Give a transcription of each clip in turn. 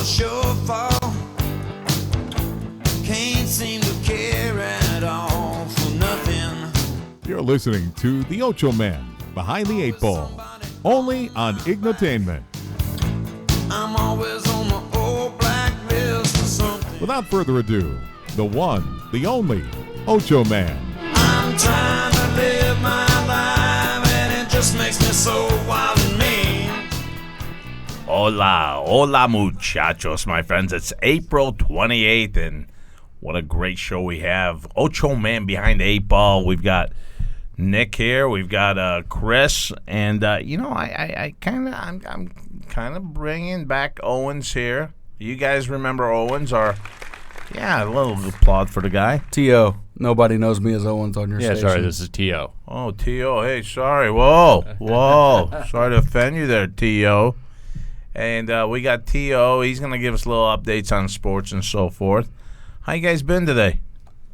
sure fall. Can't seem to care at all for nothing. You're listening to the Ochoman, Behind the Eight Ball, only on Ignotainment. I'm always on my old black list for something. Without further ado, the one, the only, Ochoman. I'm trying to live my life and it just makes me so wild and mean. Hola muchachos, my friends. It's April 28th, and what a great show we have. Ochoman Behind the Eight Ball. We've got Nick here. We've got Chris, and I'm kind of bringing back Owens here. You guys remember Owens? A little applaud for the guy. T.O. Nobody knows me as Owens on your station. Sorry, this is T.O. Oh, T.O. Hey, sorry. Whoa. Sorry to offend you there, T.O. And we got T.O. He's going to give us little updates on sports and so forth. How you guys been today?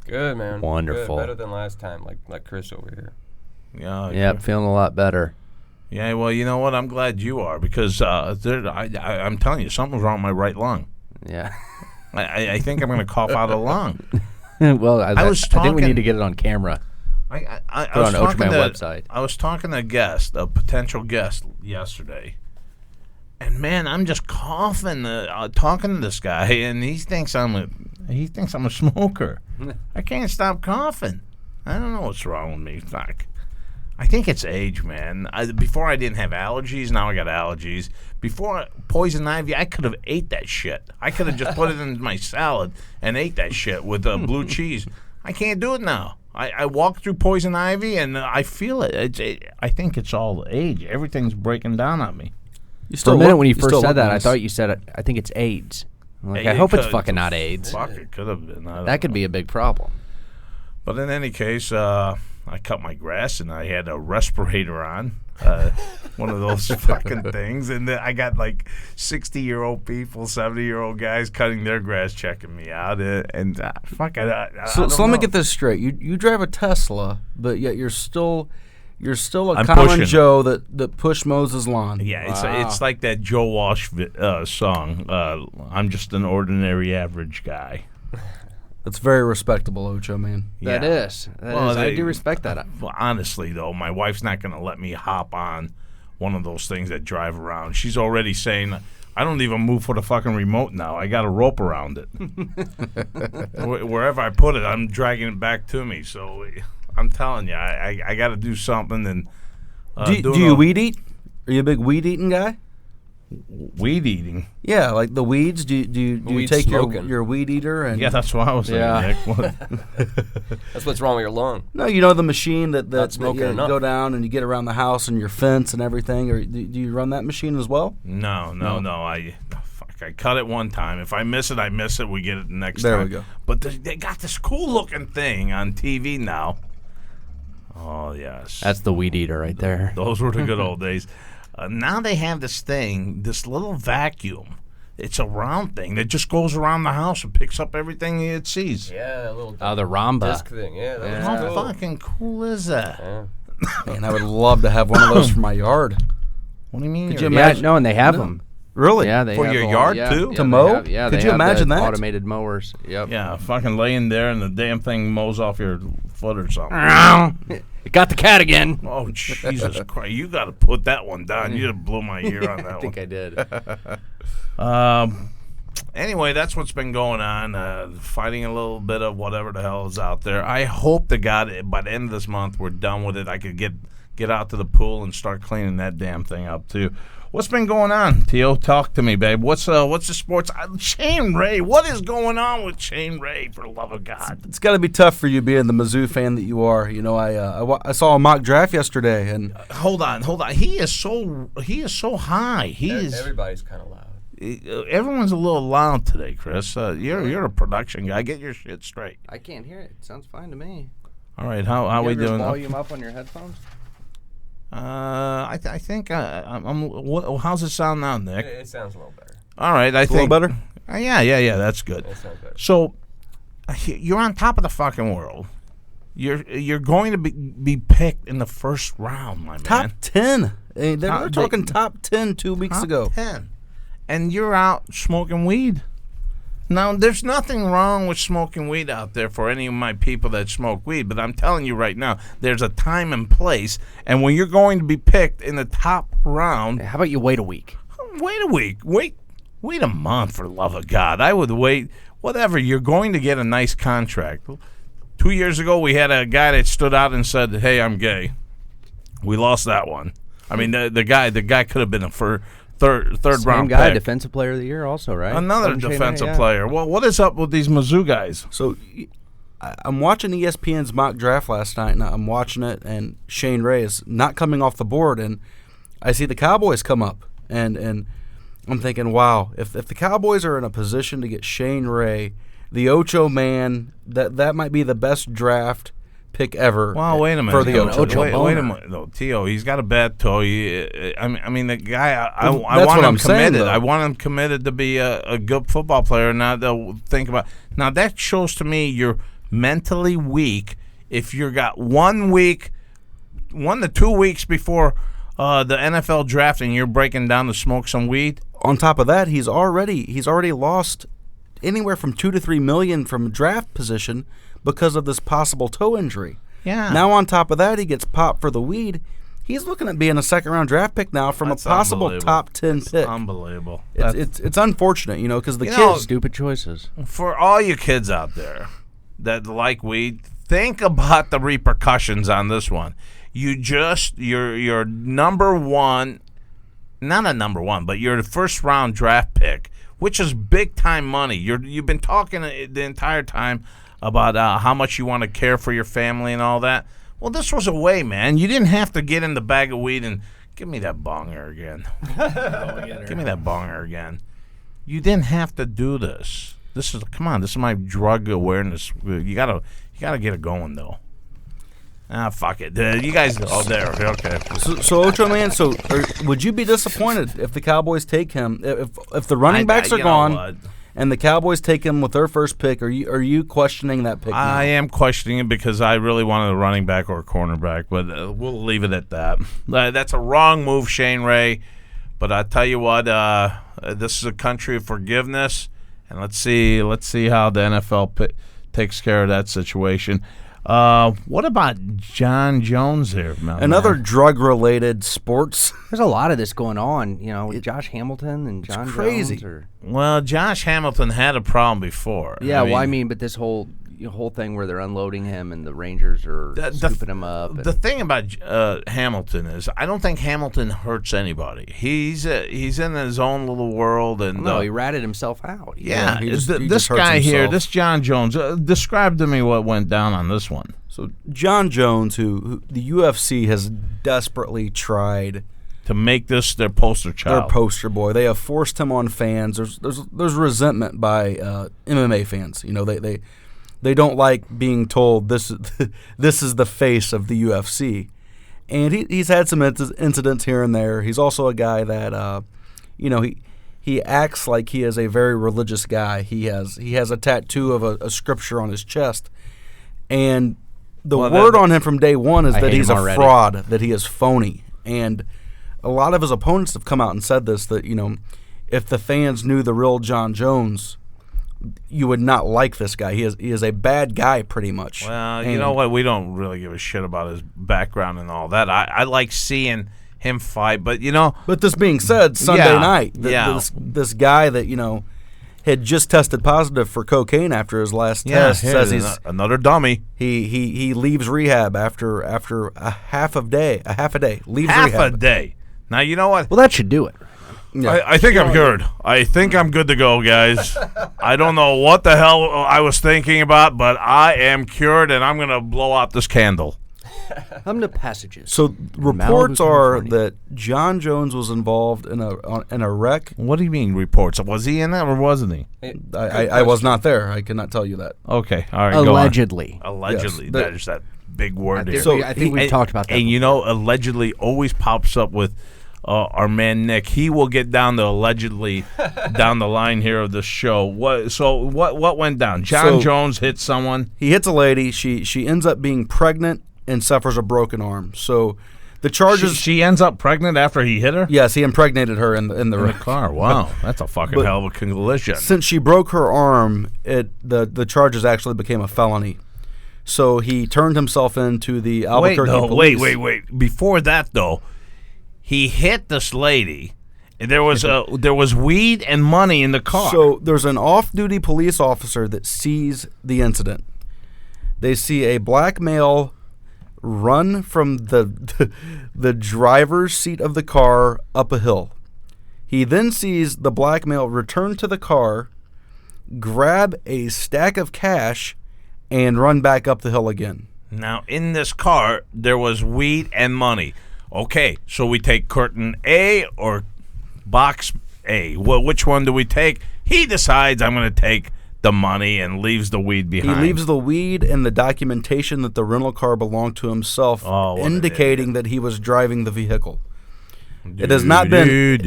Good, man. Wonderful. Good. Better than last time, like Chris over here. Yeah. Yep, feeling a lot better. Yeah, well, you know what? I'm glad you are because I'm telling you, something's wrong with my right lung. Yeah. I think I'm going to cough out a lung. Well, I think we need to get it on camera. I Put was it on talking Ochoman to website. I was talking to a potential guest yesterday, and man, I'm just coughing, talking to this guy, and he thinks I'm a smoker. I can't stop coughing. I don't know what's wrong with me. Fuck. I think it's age, man. Before I didn't have allergies, now I got allergies. Before poison ivy, I could have ate that shit. I could have just put it in my salad and ate that shit with blue cheese. I can't do it now. I walk through poison ivy and I feel it. I think it's all age. Everything's breaking down on me. For a minute when you first said that, I thought you said I think it's AIDS. I'm like, I hope it's fucking not AIDS. Fuck, it could have been. That could be a big problem. But in any case, I cut my grass and I had a respirator on, one of those fucking things. And then I got like 60-year-old people, 70-year-old guys cutting their grass, checking me out. Fuck it. So let me get this straight. You drive a Tesla, but yet you're still a I'm common pushing. Joe that pushed Moses' lawn. Yeah, it's like that Joe Walsh song, I'm just an ordinary average guy. That's very respectable, Ocho, man. Yeah. That is. I do respect that. Well, honestly, though, my wife's not going to let me hop on one of those things that drive around. She's already saying, I don't even move for the fucking remote now. I got a rope around it. Wherever I put it, I'm dragging it back to me. So I'm telling you, I got to do something. And do you weed eat? Are you a big weed eating guy? Weed eating? Yeah, like the weeds. Do you Weed take smoking. your weed eater? And Yeah, that's what I was saying, Yeah. Nick. That's what's wrong with your lung. No, you know the machine that smoking you enough. go down and you get around the house and your fence and everything. Or do you run that machine as well? No. I cut it one time. If I miss it, I miss it. We get it the next There time. we go. But they got this cool-looking thing on TV now. Oh, yes. That's the weed eater right there. Those were the good old days. Now they have this thing, this little vacuum. It's a round thing that just goes around the house and picks up everything it sees. Yeah, that little Oh, the Ramba. disc thing. Yeah, that How was cool. fucking cool is that? Yeah. Man, I would love to have one of those for my yard. What do you mean? Could you're- you Yeah, imagine- no, and they have them. Really? Yeah, they For have your all- yard, yeah, too? yeah, To they mow? have- yeah, Could they you have imagine the that? automated mowers. Yep. Yeah, fucking laying there and the damn thing mows off your foot or something. It got the cat again. Oh, Jesus Christ. You got to put that one down. You just blew my ear on that I think one. I did. Anyway, that's what's been going on. Fighting a little bit of whatever the hell is out there. I hope to God by the end of this month we're done with it. I could get out to the pool and start cleaning that damn thing up too. What's been going on, Tio? Talk to me, babe. What's the sports? Shane Ray. What is going on with Shane Ray? For the love of God. It's got to be tough for you being the Mizzou fan that you are. You know, I saw a mock draft yesterday, and Hold on. He is so high. Everybody's kind of loud. Everyone's a little loud today, Chris. You're a production guy. Get your shit straight. I can't hear it. Sounds fine to me. All right. How we doing? Volume up on your headphones? I think how's it sound now, Nick? It sounds a little better. All right, I a think little better. Yeah, that's good. It sounds better. So you're on top of the fucking world. You're going to be picked in the first round, my man. Top 10. They're Top- talking top 10 2 weeks Top ago. 10. and you're out smoking weed. Now, there's nothing wrong with smoking weed out there for any of my people that smoke weed, but I'm telling you right now, there's a time and place, and when you're going to be picked in the top round... How about you wait a week? Wait a week. Wait a month, for the love of God. I would wait. Whatever. You're going to get a nice contract. 2 years ago, we had a guy that stood out and said, "Hey, I'm gay." We lost that one. I mean, the guy could have been a third round guy, pick. Defensive Player of the Year, also, right? Another defensive player. Well, what is up with these Mizzou guys? So I'm watching ESPN's mock draft last night, and I'm watching it, and Shane Ray is not coming off the board, and I see the Cowboys come up, and I'm thinking, wow, if the Cowboys are in a position to get Shane Ray, the Ochoman, that might be the best draft pick ever. Well, wait a minute. For the Ocho. Wait a minute. No, Tio, he's got a bad toe. I mean, the guy, I Well, want what him I'm saying, committed. though. I want him committed to be a good football player, not to think about. Now, that shows to me you're mentally weak if you got 1 to 2 weeks before the NFL draft and you're breaking down to smoke some weed. On top of that, he's already lost anywhere from $2 to $3 million from draft position because of this possible toe injury. Yeah. Now on top of that, he gets popped for the weed. He's looking at being a second-round draft pick now from That's a possible unbelievable. top 10 pick. Unbelievable. It's unfortunate, because the You know, kids. Stupid choices. For all you kids out there that like weed, think about the repercussions on this one. Your number one, not a number one, but your first round draft pick, which is big time money. You've been talking the entire time about how much you want to care for your family and all that. Well, this was a way, man. You didn't have to get in the bag of weed and give me that bonger again. Give me that bonger again. You didn't have to do this. This is my drug awareness. You gotta get it going though. Fuck it. You guys go there. Okay. So Ocho Man, would you be disappointed if the Cowboys take him? If the running backs are gone and the Cowboys take him with their first pick, are you questioning that pick? I am questioning it because I really wanted a running back or a cornerback, but we'll leave it at that. That's a wrong move, Shane Ray. But I tell you what, this is a country of forgiveness, and let's see how the NFL takes care of that situation. What about John Jones here? Another drug-related sports. There's a lot of this going on, with Josh Hamilton and John crazy. Jones. Well, Josh Hamilton had a problem before. Yeah, but this whole thing where they're unloading him and the Rangers are scooping him up. The thing about Hamilton is, I don't think Hamilton hurts anybody. He's in his own little world, and no, he ratted himself out. Yeah, he this just hurts guy here, himself. this John Jones. Describe to me what went down on this one. So John Jones, who the UFC has desperately tried to make this their poster child, their poster boy. They have forced him on fans. There's resentment by MMA fans. They don't like being told this is the face of the UFC, and he's had some incidents here and there. He's also a guy that he acts like he is a very religious guy. He has a tattoo of a scripture on his chest, and the word on him from day one is that he's a fraud, that he is phony, and a lot of his opponents have come out and said this, that if the fans knew the real John Jones, you would not like this guy. He is a bad guy, pretty much. Well, you know what? We don't really give a shit about his background and all that. I like seeing him fight, but But this being said, Sunday night, this guy that had just tested positive for cocaine after his last test says he's another dummy. He leaves rehab after a half a day. Leaves half rehab. a day. Now you know what? Well, that should do it. Yeah. I think I'm cured. I think I'm good to go, guys. I don't know what the hell I was thinking about, but I am cured, and I'm going to blow out this candle. Come to passages. So reports are that John Jones was involved in a wreck. What do you mean reports? Was he in that or wasn't he? I was not there. I cannot tell you that. Okay, all right. Allegedly. Go on. Allegedly. Yes, There's that big word there. I think we've talked about that. And allegedly always pops up with our man Nick. He will get down to allegedly down the line here of the show. What went down? John Jones hit someone. He hits a lady. She ends up being pregnant and suffers a broken arm. So The charges. She ends up pregnant after he hit her? Yes, he impregnated her in the car. Wow, that's a fucking hell of a collision. Since she broke her arm, the charges actually became a felony. So he turned himself into the Albuquerque police. Wait. Before that, though, he hit this lady. There was weed and money in the car. So there's an off-duty police officer that sees the incident. They see a black male run from the driver's seat of the car up a hill. He then sees the black male return to the car, grab a stack of cash, and run back up the hill again. Now, in this car, there was weed and money. Okay, so we take curtain A or box A. Well, which one do we take? He decides I'm going to take the money and leaves the weed behind. He leaves the weed and the documentation that the rental car belonged to himself, indicating that he was driving the vehicle. It has not been...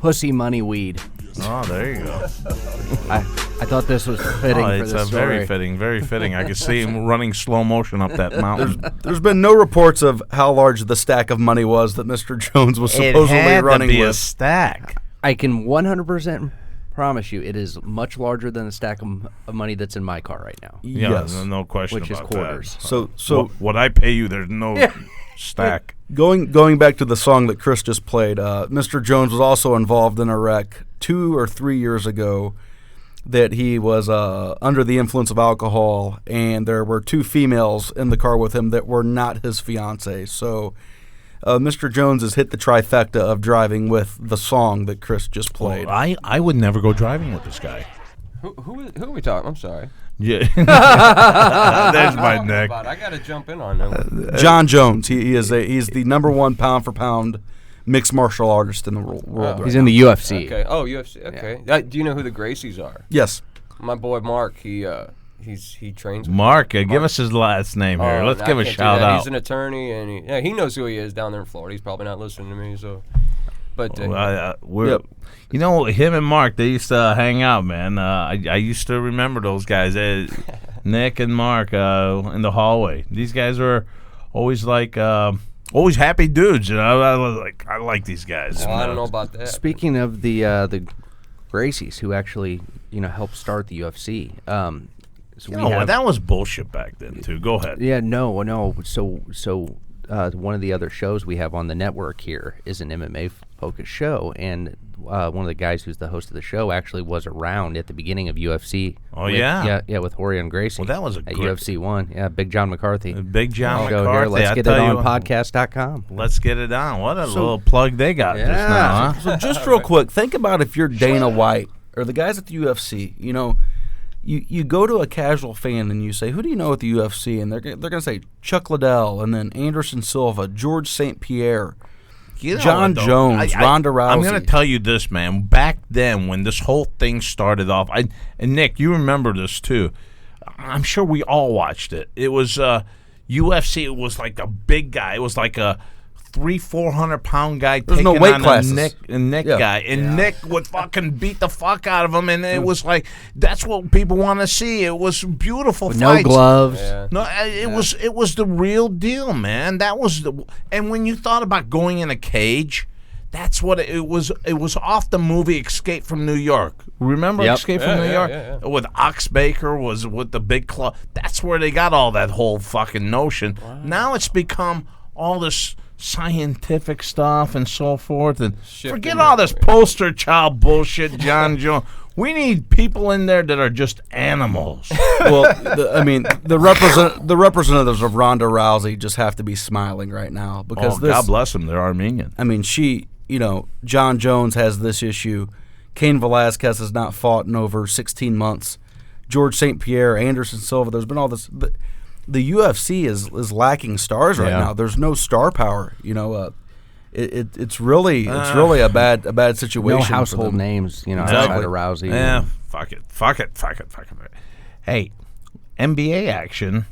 Pussy money weed. Oh, there you go. I thought this was fitting for this it's story. very fitting. I could see him running slow motion up that mountain. There's been no reports of how large the stack of money was that Mr. Jones was supposedly it had running to be with. A stack. I can 100% promise you it is much larger than the stack of money that's in my car right now. Yeah, Yes. no question Which is about quarters. that. So what I pay you, there's no stack. going back to the song that Chris just played, Mr. Jones was also involved in a wreck 2 or 3 years ago that he was under the influence of alcohol, and there were 2 females in the car with him that were not his fiancée. So Mr. Jones has hit the trifecta of driving with the song that Chris just played. Well, I would never go driving with this guy. Who are we talking? I'm sorry. Yeah. There's my neck. I got to jump in on that. John Jones. He's the number 1 pound for pound mixed martial artist in the world. Right He's in the UFC. Okay. Oh, UFC. Okay. Do you know who the Gracies are? Yes. My boy Mark. He trains. With Mark, give us his last name here. Let's give a shout out. He's an attorney, and he knows who he is down there in Florida. He's probably not listening to me, so. But you know, him and Mark, they used to hang out, man. I used to remember those guys, Nick and Mark, in the hallway. These guys were always like always happy dudes. You know, I like these guys. Well, I don't know about that. Speaking of the Gracies, who actually helped start the UFC. That was bullshit back then too. Go ahead. Yeah, no. So one of the other shows we have on the network here is an MMA focused show, and one of the guys who's the host of the show actually was around at the beginning of UFC. Oh, yeah, with Rorion Gracie. Well, that was at UFC 1. Yeah, Big John McCarthy. Big John McCarthy. Go here. Let's get it on podcast.com. Let's get it on. What a little plug they got just now, huh? So just real quick, think about if you're Dana White or the guys at the UFC. You go to a casual fan and you say, who do you know at the UFC? And they're going to say Chuck Liddell, and then Anderson Silva, George St. Pierre, John Jones, Ronda Rousey. I'm going to tell you this, man. Back then, when this whole thing started off, and Nick, you remember this too. I'm sure we all watched it. It was UFC. It was like a big guy. It was like a 300-400 pound guy There's taking no weight on classes. a Nick guy, and Nick would fucking beat the fuck out of him, and it was like that's what people want to see. It was beautiful With fights. no gloves. Yeah. No, it was the real deal, man. That was and when you thought about going in a cage, that's what it was. It was off the movie Escape from New York. Remember Escape from New York? Yeah. With Ox Baker was with the big club. That's where they got all that whole fucking notion. Wow. Now it's become all this scientific stuff and so forth, and forget all this poster child bullshit, John Jones. We need people in there that are just animals. Well, the representatives of Ronda Rousey just have to be smiling right now because God bless them, they're Armenian. I mean, John Jones has this issue. Cain Velasquez has not fought in over 16 months. George St. Pierre, Anderson Silva. There's been all this. The UFC is lacking stars right now. There's no star power. It's really a bad situation. No household names, outside of Rousey. Yeah, fuck it. Hey, NBA action.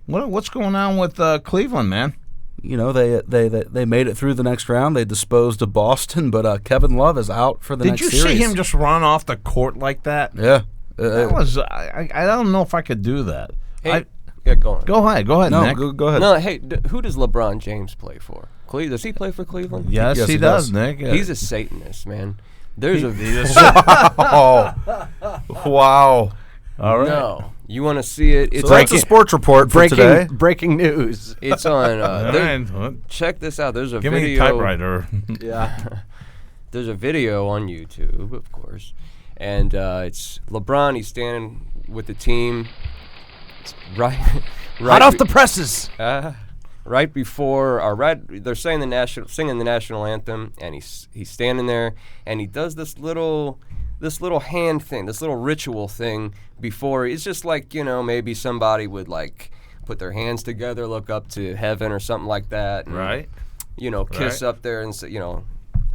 What's going on with Cleveland, man? They made it through the next round. They disposed of Boston, but Kevin Love is out for the next series. Did you see him just run off the court like that? Yeah. That was I don't know if I could do that. Hey, Yeah, go on. Go ahead, No, Nick. go ahead. No, hey, who does LeBron James play for? Does he play for Cleveland? Yes, Yes, he he does, does. Nick. He's a Satanist, man. There's a Oh, wow. all right. no. You want to see it? It's So that's a sports report for today. Breaking news. It's on. All right. Well, Check this out. There's a give me video. a typewriter. Yeah. There's a video on YouTube, of course, and it's LeBron. He's standing with the team. It's right Hot off the presses. right before, or they're singing the national anthem, and he's standing there, and he does this little hand thing, this little ritual thing before. It's just like, maybe somebody would like put their hands together, look up to heaven or something like that, and, Right. Kiss Right. up there and say,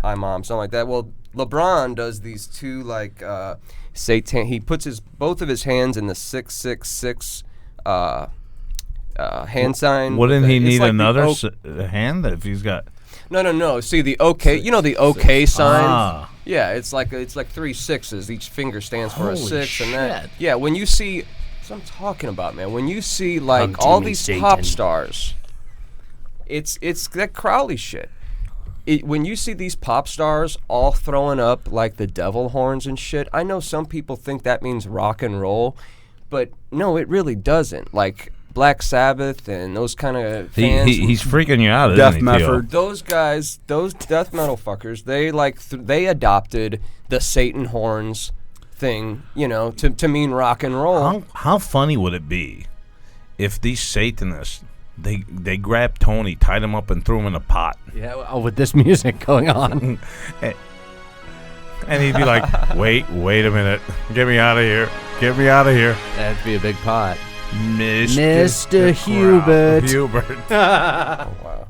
hi mom, something like that. Well, LeBron does these two like Satan. He puts both of his hands in the 666 hand sign. Wouldn't he It's need like the another O- hand if he's got? No. See the OK. The OK sign. Ah. Yeah, it's like 3 sixes. Each finger stands for a Holy 6, and that. shit. Yeah, when you see, that's what I'm talking about, man. When you see like Come to all me, these Satan. pop stars, it's that Crowley shit. When you see these pop stars all throwing up like the devil horns and shit, I know some people think that means rock and roll, but no, it really doesn't. Like Black Sabbath and those kind of fans. He's freaking you out, Death isn't he, Theo? Method. Those guys, those death metal fuckers, they they adopted the Satan horns thing, to mean rock and roll. How funny would it be if these Satanists they grabbed Tony, tied him up, and threw him in a pot, Yeah, with this music going on. and he'd be like, "Wait a minute, get me out of here, get me out of here, That'd be a big pot. Mr. Hubert." Hubert." Wow.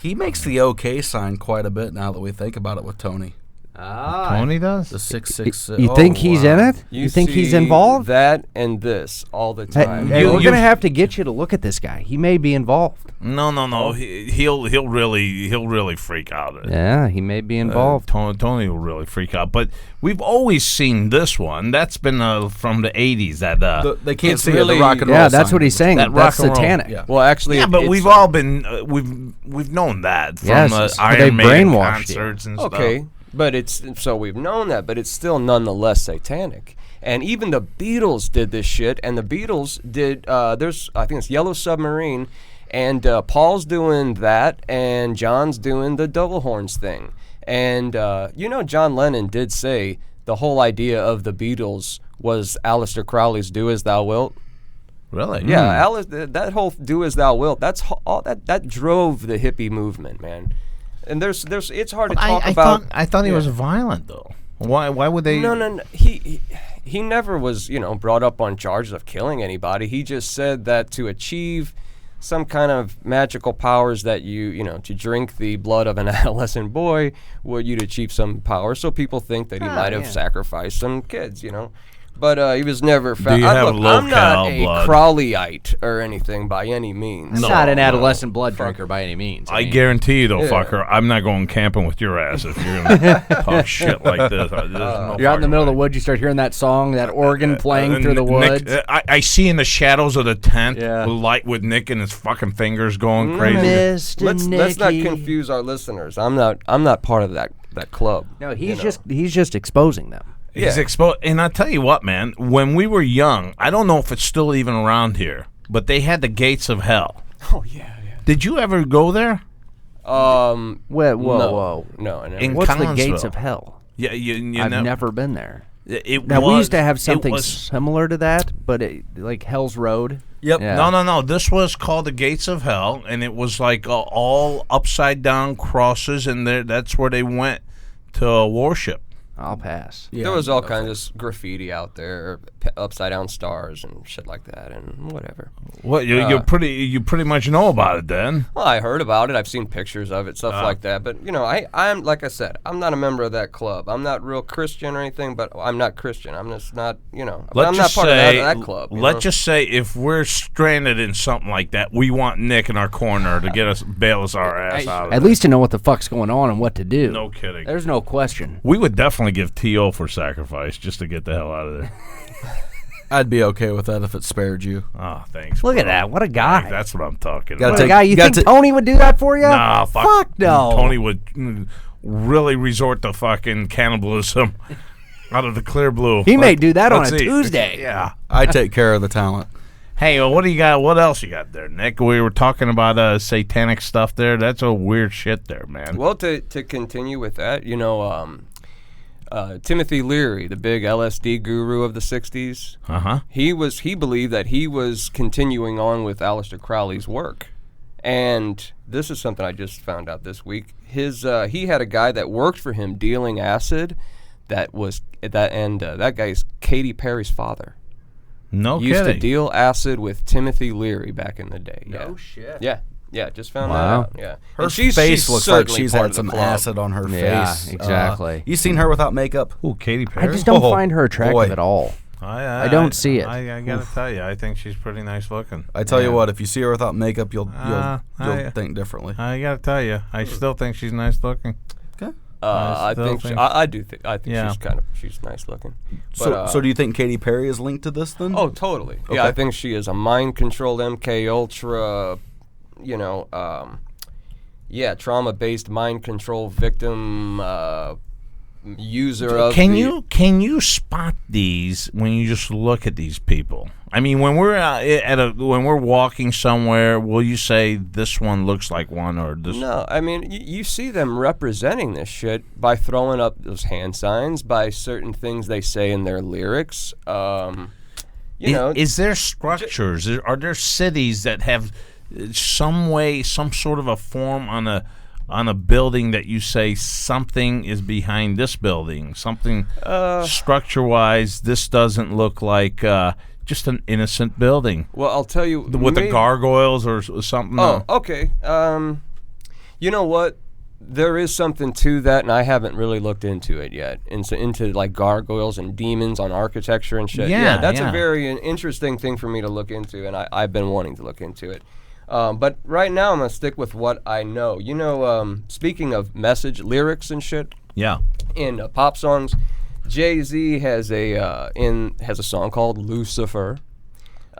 He makes the OK sign quite a bit now that we think about it with Tony. Tony does. The 666. You think he's in it? You think he's see involved? That and this all the Hey, time. hey, we're gonna have to get you to look at this guy. He may be involved. No. He'll really freak out. Yeah, he may be involved. Tony will really freak out. But we've always seen this one. That's been from the '80s. That they can't It's see really- the rock and roll Yeah, that's sign. what he's saying. That That's rock and roll. satanic. Yeah. Well, actually, yeah, but it's, we've all been we've known that from Yes, the so Iron they Maiden brainwashed you. concerts and okay, stuff. but so we've known that, but it's still nonetheless satanic. And even the Beatles did this shit, and the Beatles did. I think it's Yellow Submarine, and Paul's doing that, and John's doing the double horns thing. And John Lennon did say the whole idea of the Beatles was Aleister Crowley's "Do as Thou Wilt." Really? Yeah, that whole "Do as Thou Wilt." That's all that drove the hippie movement, man. And there's it's hard to talk about. I thought he Yeah. was violent though. Why would they? No. He never was, brought up on charges of killing anybody. He just said that to achieve some kind of magical powers that to drink the blood of an adolescent boy, you'd achieve some power. So people think that he might have sacrificed some kids, But he was never found. you have I'm low-cal not a blood? Crowleyite or anything by any means. He's not an adolescent blood drinker by any means. I mean, guarantee you, though, Yeah. fucker, I'm not going camping with your ass if you're gonna talk shit like this. There's no You're out in the fucking middle of the way. woods, you start hearing that song, that organ playing through the Nick, woods. I see in the shadows of the tent, Yeah. light with Nick and his fucking fingers going crazy. Mr. Let's not Nicky. confuse our listeners. I'm not part of that club. No, he's just exposing them. He's exposed, and I tell you what, man. When we were young, I don't know if it's still even around here, but they had the gates of hell. Oh yeah. Did you ever go there? Whoa. No, I never. In What's the Collinsville. gates of hell? Yeah, you I've know, never been there. It Now, we used to have it something was- similar to that, but like Hell's Road. Yep. Yeah. No. This was called the Gates of Hell, and it was like all upside down crosses, and that's where they went to worship. I'll pass. Yeah, There was all kinds of graffiti out there, upside down stars and shit like that, and whatever. What you pretty much know about it then? Well, I heard about it. I've seen pictures of it, stuff like that. But I'm like I said, I'm not a member of that club. I'm not real Christian or anything, but I'm not Christian. I'm just not, but I'm not part of that club. Let's just say if we're stranded in something like that, we want Nick in our corner to get us bail us our ass out of At it. least to know what the fuck's going on and what to do. No kidding. There's no question. We would definitely give T.O. for sacrifice just to get the hell out of there. I'd be okay with that if it spared you. Oh, thanks. Look bro. at that. What a guy. That's what I'm talking Gotta about. What a guy. You think Tony would do that for you? Nah, Fuck no. Tony would really resort to fucking cannibalism out of the clear blue. He may do that on Let's a see. Tuesday. Yeah. I take care of the talent. Hey, well, what do you got? What else you got there, Nick? We were talking about satanic stuff there. That's a weird shit there, man. Well, to continue with that, Timothy Leary, the big LSD guru of the 60s, he believed that he was continuing on with Aleister Crowley's work. And this is something I just found out this week. He had a guy that worked for him dealing acid that guy is Katy Perry's father. No Used kidding. to deal acid with Timothy Leary back in the day. No shit. Yeah, just found that Wow. out. Yeah. Her And face looks like certainly she's part had of the some club. acid on her Yeah, face. exactly. You seen her without makeup? Ooh, Katy Perry. I just don't Oh, find her attractive boy. at all. I don't see it. I gotta tell you, I think she's pretty nice looking. I tell you what, if you see her without makeup, you'll I- think differently. I gotta tell you, I still think she's nice looking. Okay. I still think think- I do think Yeah. she's nice looking. So do you think Katy Perry is linked to this then? Oh, totally. Yeah, I Okay. think she is a mind-controlled MK Ultra, trauma-based mind control victim user of. Can you spot these when you just look at these people? I mean, when we're when we're walking somewhere, will you say this one looks like one or this? No, I mean you see them representing this shit by throwing up those hand signs, by certain things they say in their lyrics. Is there structures? Are there cities that have some sort of a form on a building that you say something is behind this building? Something structure-wise, this doesn't look like just an innocent building. Well, I'll tell you With the gargoyles or something? Oh, okay. You know what? There is something to that, and I haven't really looked into it yet. Into like gargoyles and demons on architecture and shit. Yeah, that's yeah. a very interesting thing for me to look into, and I've been wanting to look into it. But right now, I'm gonna stick with what I know. Speaking of message, lyrics and shit Yeah. in pop songs, Jay-Z has a song called Lucifer.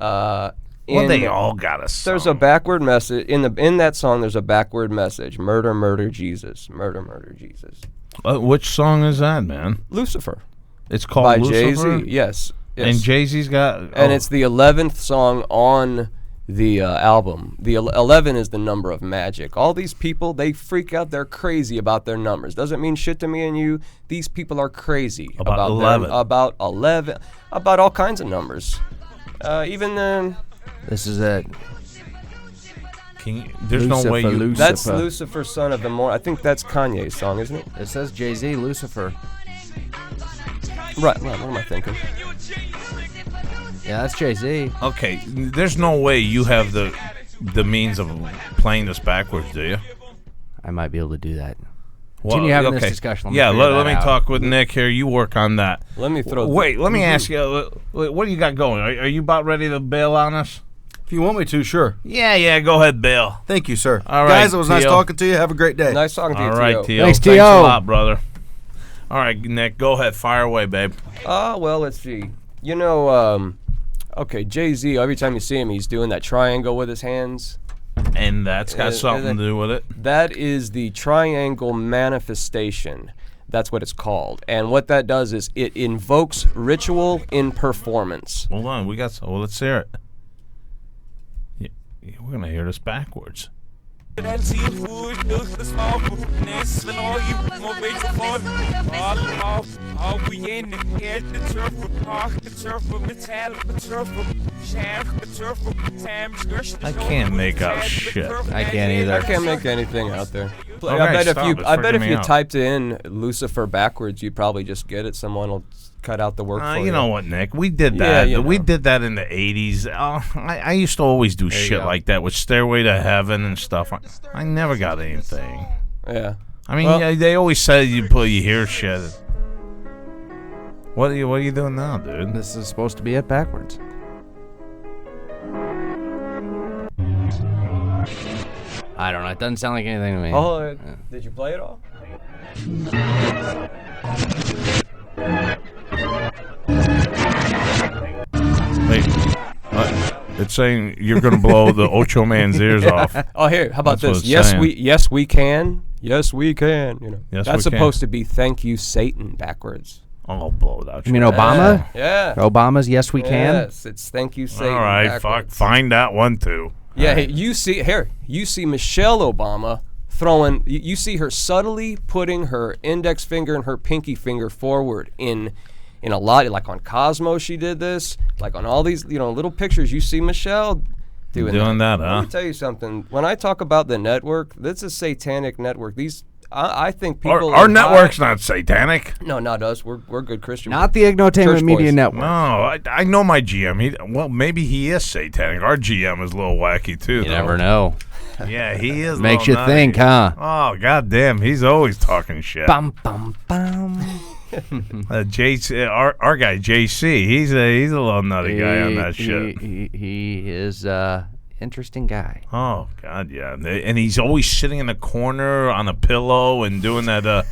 Well, they all got a song. There's a backward message in that song. There's a backward message: murder, murder, Jesus, murder, murder, Jesus. Which song is that, man? Lucifer It's called by Lucifer? Jay-Z. Yes. And Jay-Z's got... And it's the 11th song on the album. The 11 is the number of magic. All these people, they freak out. They're crazy about their numbers. Doesn't mean shit to me and you. These people are crazy About 11. About 11. About all kinds of numbers. Even This is it. There's no way Lucifer, you... Lucifer. that's Lucifer, son of the morning. I think that's Kanye's song, isn't it? It says Jay-Z, Lucifer. Right. What am I thinking? Yeah, that's Jay-Z. Okay, there's no way you have the means of playing this backwards, do you? I might be able to do that. Well, Continue having this discussion. Let me talk with Nick here. You work on that. Let me throw. Wait, let me ask you, what do you got going? Are you about ready to bail on us? If you want me to, sure. Yeah, go ahead, bail. Thank you, sir. All right, Guys, it was nice T.O. talking to you. Have a great day. Nice talking to you, All right, T.O. T.O. Thanks, a T.O. lot, brother. All right, Nick, go ahead. Fire away, babe. Well, let's see. Okay, Jay-Z, every time you see him, he's doing that triangle with his hands. And that's got something to do with it. That is the triangle manifestation. That's what it's called. And what that does is it invokes ritual in performance. Hold on, let's hear it. Yeah, we're gonna hear this backwards. I can't make out shit. I can't either. I can't make anything out there. Okay, I bet stop. It's freaking if me you out. typed in Lucifer backwards, you'd probably just get it. Someone will cut out the work for you. You know what, Nick? We did Yeah, that. you We know. did that in the 80s. I used to always do shit go. like that with Stairway to Heaven and stuff. I never got anything. Yeah. I mean, Well- yeah, they always say you hear shit. What are you doing now, dude? This is supposed to be it backwards. I don't know. It doesn't sound like anything to me. Oh, did you play it all? It's saying you're going to blow the Ochoman's ears off. Oh, here, how about That's what this? it's Yes, saying. we can. Yes, we can. You know, Yes, that's we can. supposed to be "Thank you, Satan" backwards. I'll blow it out. You mean Obama? Yeah. Obama's "Yes, we can." Yes, it's "Thank you, Satan." All right, fuck. backwards. Find that one too. Yeah, hey, you see Michelle Obama throwing. You see her subtly putting her index finger and her pinky finger forward in a lot. Like on Cosmo, she did this. Like on all these, little pictures, you see Michelle doing that, huh? Let me tell you something. When I talk about the network, that's a satanic network. I think people. Our network's not satanic. No, not us. We're good Christian. Not the Ignotainment Church Media boys. Network. No, I know my GM. Maybe he is satanic. Our GM is a little wacky too. You though. never know. Yeah, he is. a Makes you little nutty. think, huh? Oh goddamn, he's always talking shit. Bum bum bum. JC, our guy JC, he's a little nutty guy on that shit. He is interesting guy. Oh god, yeah, and he's always sitting in a corner on a pillow and doing that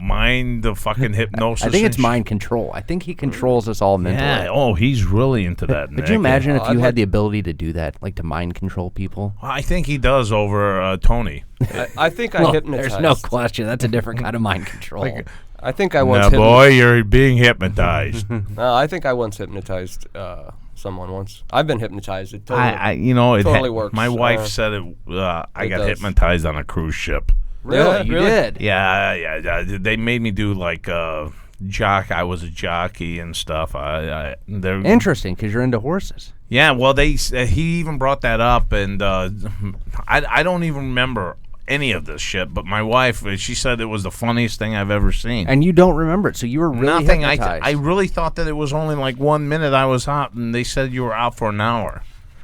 mind the fucking hypnosis. I think it's and mind control. I think he controls us all mentally. Yeah. Oh, he's really into that. Could Nick. you imagine if I'd you like- had the ability to do that, like to mind control people? Well, I think he does over Tony. I think I Well, hypnotized. there's no question. That's a different kind of mind control. I think I Now, once. boy, you're being hypnotized. I think I once hypnotized someone once. I've been hypnotized. It totally, It totally works. My wife Uh, said it. I it got does. hypnotized on a cruise ship. Really? You Really? did. Yeah. They made me do like jock. I was a jockey and stuff. They're Interesting, because you're into horses. Yeah, well, he even brought that up, and I don't even remember any of this shit. But my wife, she said it was the funniest thing I've ever seen. And you don't remember it, so you were really Nothing. hypnotized. I really thought that it was only like 1 minute I was out, and they said you were out for an hour.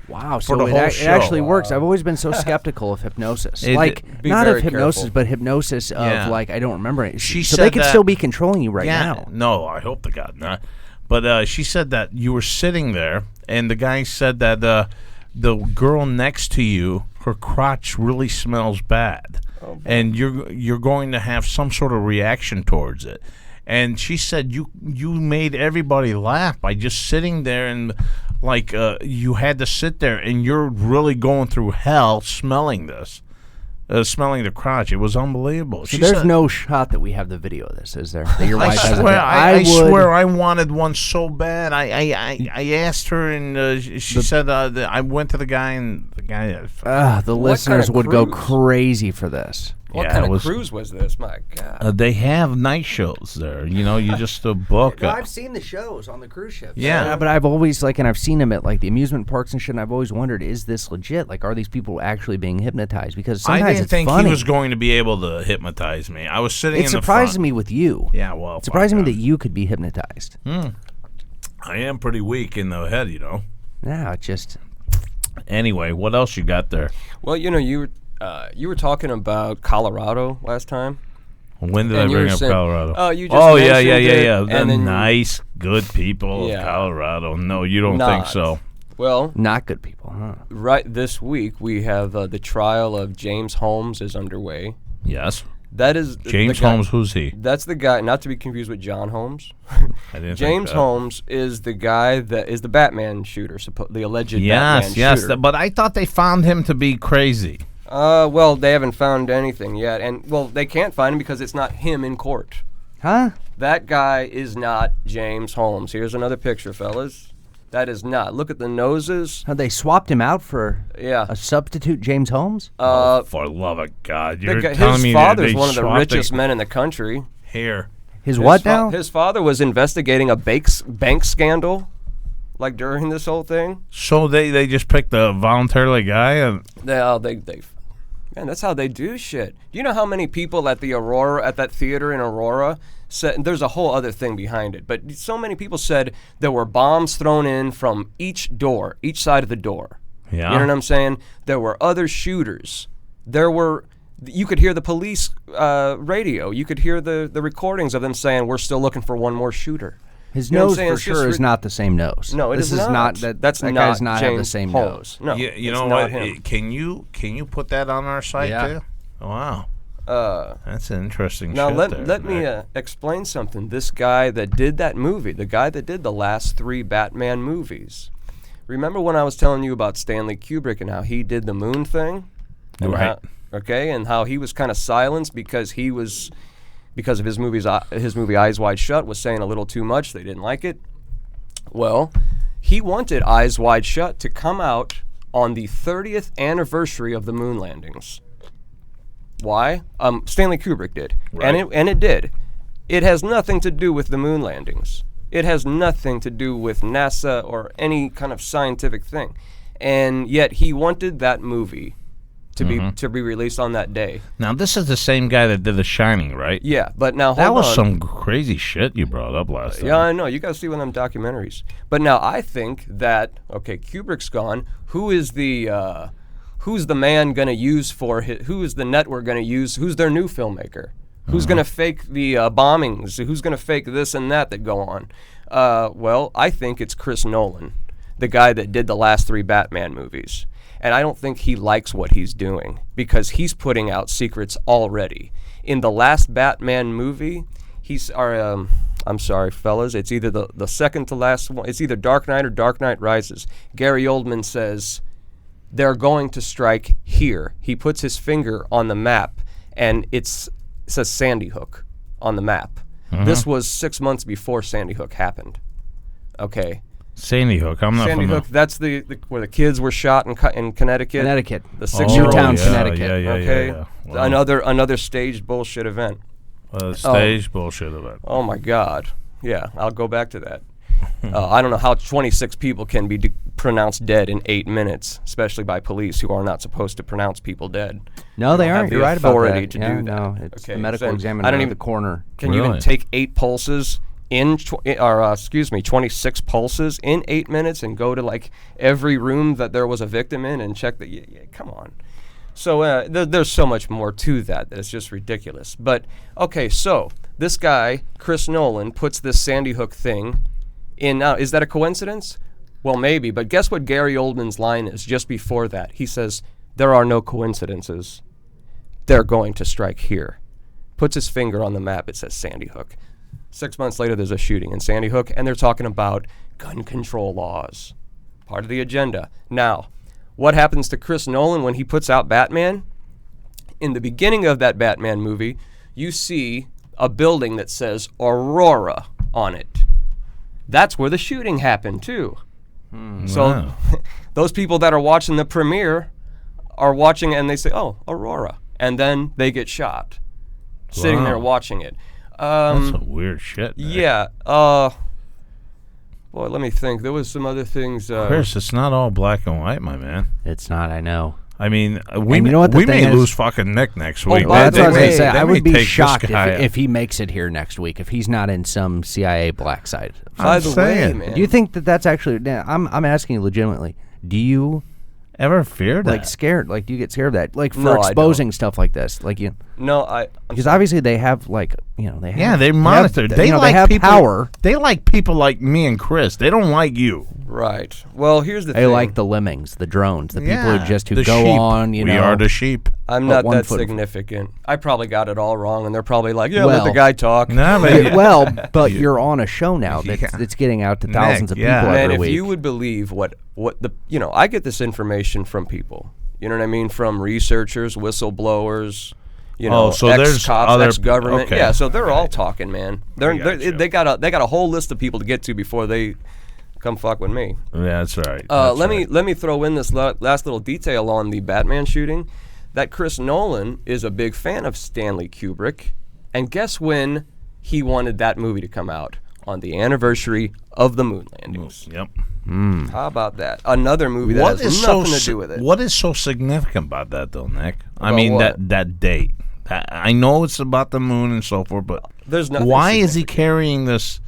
Wow, for so the whole it show. actually works. I've always been so skeptical of hypnosis. Be Not of very hypnosis, careful. but hypnosis of Yeah. like, I don't remember it. She so said they could that- still be controlling you right Yeah, now. no, I hope to God not. But she said that you were sitting there, and the guy said that the girl next to you, her crotch really smells bad, and you're going to have some sort of reaction towards it. And she said you made everybody laugh by just sitting there, and like you had to sit there, and you're really going through hell smelling this. Smelling the crotch. It was unbelievable. So there's no shot that we have the video of this, is there? That your I wife has swear, I would, swear, I wanted one so bad. I asked her, and she said that I went to the guy, and the guy. the What kind listeners of would go cruise? crazy for this. What Yeah, kind it of was- cruise was this? My God. They have night shows there. You just book. seen the shows on the cruise ships. Yeah. But I've always and I've seen them at like the amusement parks and shit. And I've always wondered, is this legit? Like, are these people actually being hypnotized? Because sometimes I didn't it's think funny. he was going to be able to hypnotize me. I was sitting It in the surprised front. me with you. Yeah, well, It surprised me fuck, that you could be hypnotized. I am pretty weak in the head, No, it just Anyway, what else you got there? Well, you were talking about Colorado last time. When did And I you bring were up saying- Colorado? oh, you just yeah. mentioned it, The and then- nice, good people Yeah. of Colorado. No, you don't Not. think so. Well, not good people, huh? right this week we have the trial of James Holmes is underway. Yes. That is James the guy- Holmes, who's he? That's the guy, not to be confused with John Holmes. I didn't think James that. Holmes is the guy that is the Batman shooter, the alleged Yes, Batman yes. shooter. But I thought they found him to be crazy. Well, they haven't found anything yet, and well, they can't find him because it's not him in court. Huh? That guy is not James Holmes. Here's another picture, fellas. That is not. Look at the noses. How they swapped him out for Yeah. a substitute James Holmes? For the love of God, you're telling His me that father's they one of the swapped richest men in the country. Here. His what His now? His father was investigating a bank scandal, like during this whole thing. So they just picked a voluntarily guy, and Man, that's how they do shit. Do you know how many people at that theater in Aurora said, there's a whole other thing behind it, but so many people said there were bombs thrown in from each side of the door. Yeah. You know what I'm saying? There were other shooters. You could hear the police radio. You could hear the recordings of them saying, we're still looking for one more shooter. His You know what I'm nose saying? for It's just sure is not the same nose. No, it this is not. that. That's that not guy does not have the James same Holmes. nose. No, you it's know not what? him. Can you put that on our site Yeah. too? Wow, that's an interesting. Now shit there, let me Nick. explain something. This guy that did that movie, the guy that did the last 3 Batman movies, Remember when I was telling you about Stanley Kubrick and how he did the moon thing? And Right. And how he was kind of silenced because of his movie Eyes Wide Shut was saying a little too much. They didn't like it. Well, he wanted Eyes Wide Shut to come out on the 30th anniversary of the moon landings. Why? Stanley Kubrick did, Right. and it did. It has nothing to do with the moon landings. It has nothing to do with NASA or any kind of scientific thing, and yet he wanted that movie to be released on that day. Now, this is the same guy that did The Shining, right? Yeah, but now hold That was on. some crazy shit you brought up last time. Yeah, I know. You got to see one of them documentaries. But now I think that Kubrick's gone. Who's the man going to use who is the network going to use? Who's their new filmmaker? Who's going to fake the bombings? Who's going to fake this and that go on? Well, I think it's Chris Nolan, the guy that did the last 3 Batman movies. And I don't think he likes what he's doing because he's putting out secrets already. In the last Batman movie, I'm sorry, fellas, it's either the second to last one. It's either Dark Knight or Dark Knight Rises. Gary Oldman says they're going to strike here. He puts his finger on the map, and it says Sandy Hook on the map. This was 6 months before Sandy Hook happened. Okay. Sandy Hook. I'm not Sandy familiar. Hook, that's the where the kids were shot in Connecticut. Connecticut. The 6-year-old. Newtown, yeah, Connecticut. Yeah, Okay. yeah. Wow. Another staged bullshit event. Stage bullshit event. Oh my God. Yeah, I'll go back to that. I don't know how 26 people can be pronounced dead in 8 minutes, especially by police who are not supposed to pronounce people dead. No, they don't have the the You're right about authority that. to Yeah, do that. no, it's Okay, the medical so examiner I don't in even- the corner. Can you even Really? take 8 pulses in, 26 pulses in 8 minutes and go to like every room that there was a victim in and check that? Yeah, come on. So there's so much more to that it's just ridiculous. But okay, so this guy Chris Nolan puts this Sandy Hook thing in. Now, is that a coincidence? Well, maybe. But guess what Gary Oldman's line is just before that? He says, "There are no coincidences. They're going to strike here." Puts his finger on the map. It says Sandy Hook. 6 months later, there's a shooting in Sandy Hook, and they're talking about gun control laws. Part of the agenda. Now, what happens to Chris Nolan when he puts out Batman? In the beginning of that Batman movie, you see a building that says Aurora on it. That's where the shooting happened, too. So Wow. those people that are watching the premiere are watching and they say, "Oh, Aurora," and then they get shot sitting there Wow. watching it. That's some weird shit. Man. Yeah. Boy, let me think. There was some other things. Chris, it's not all black and white, my man. It's not, I know. I mean, we you know what the we thing may is? lose fucking Nick next week. Well, that's what I was going to say. they I may would be take this shocked guy if he makes it here next week, if he's not in some CIA black site. By I'm the way, saying. man. Do you think that that's actually? Now, I'm asking you legitimately. Do you ever fear that? like scared? Like, do you get scared of that? Like for No, I don't. exposing stuff like this, like you? No, Because obviously they have like they have, yeah, they monitor. They like they have people, power. They like people like me and Chris. They don't like you. right. Well, here's the They thing. like the lemmings, the drones, the people who just who the go sheep. on. We are the sheep. I'm but not 1 that foot- significant. I probably got it all wrong, and they're probably like, "Yeah, let Well- the guy talk." No, but Yeah, well, but you're on a show now that's Yeah. it's getting out to thousands of Nick, people yeah. Man, every if week. you would believe what the I get this information from people. You know what I mean? From researchers, whistleblowers, so there's ex-cops, other- ex-government. okay. Yeah, so they're all talking, man. gotcha. They got a whole list of people to get to before they come fuck with me. Yeah, that's right. Let me throw in this last little detail on the Batman shooting. That Chris Nolan is a big fan of Stanley Kubrick, and guess when he wanted that movie to come out? On the anniversary of the moon landings. Yep. How about that? Another movie that What has is nothing so to do with it. What is so significant about that, though, Nick? I About mean what? that date. I know it's about the moon and so forth, but There's nothing why is he carrying this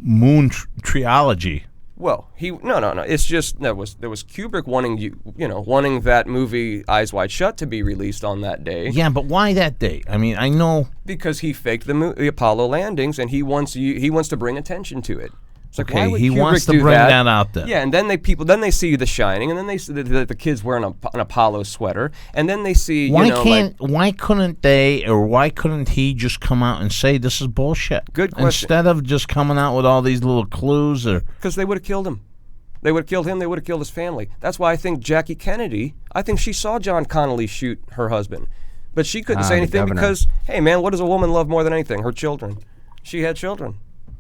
moon trilogy? Well, no. It's just there was Kubrick wanting that movie Eyes Wide Shut to be released on that day. Yeah, but why that date? I mean, I know. Because he faked the Apollo landings, and he wants to bring attention to it. It's like, why Okay, would he Kubrick wants to do bring that out there. Yeah, and then they see The Shining, and then they see the kids wearing an Apollo sweater, and then they see Why couldn't they or why couldn't he just come out and say this is bullshit? Good question. Instead of just coming out with all these little clues or because they would have killed him. They would have killed him. They would have killed his family. That's why I think Jackie Kennedy, I think she saw John Connolly shoot her husband. But she couldn't say the anything governor. because, hey, man, what does a woman love more than anything? Her children. She had children.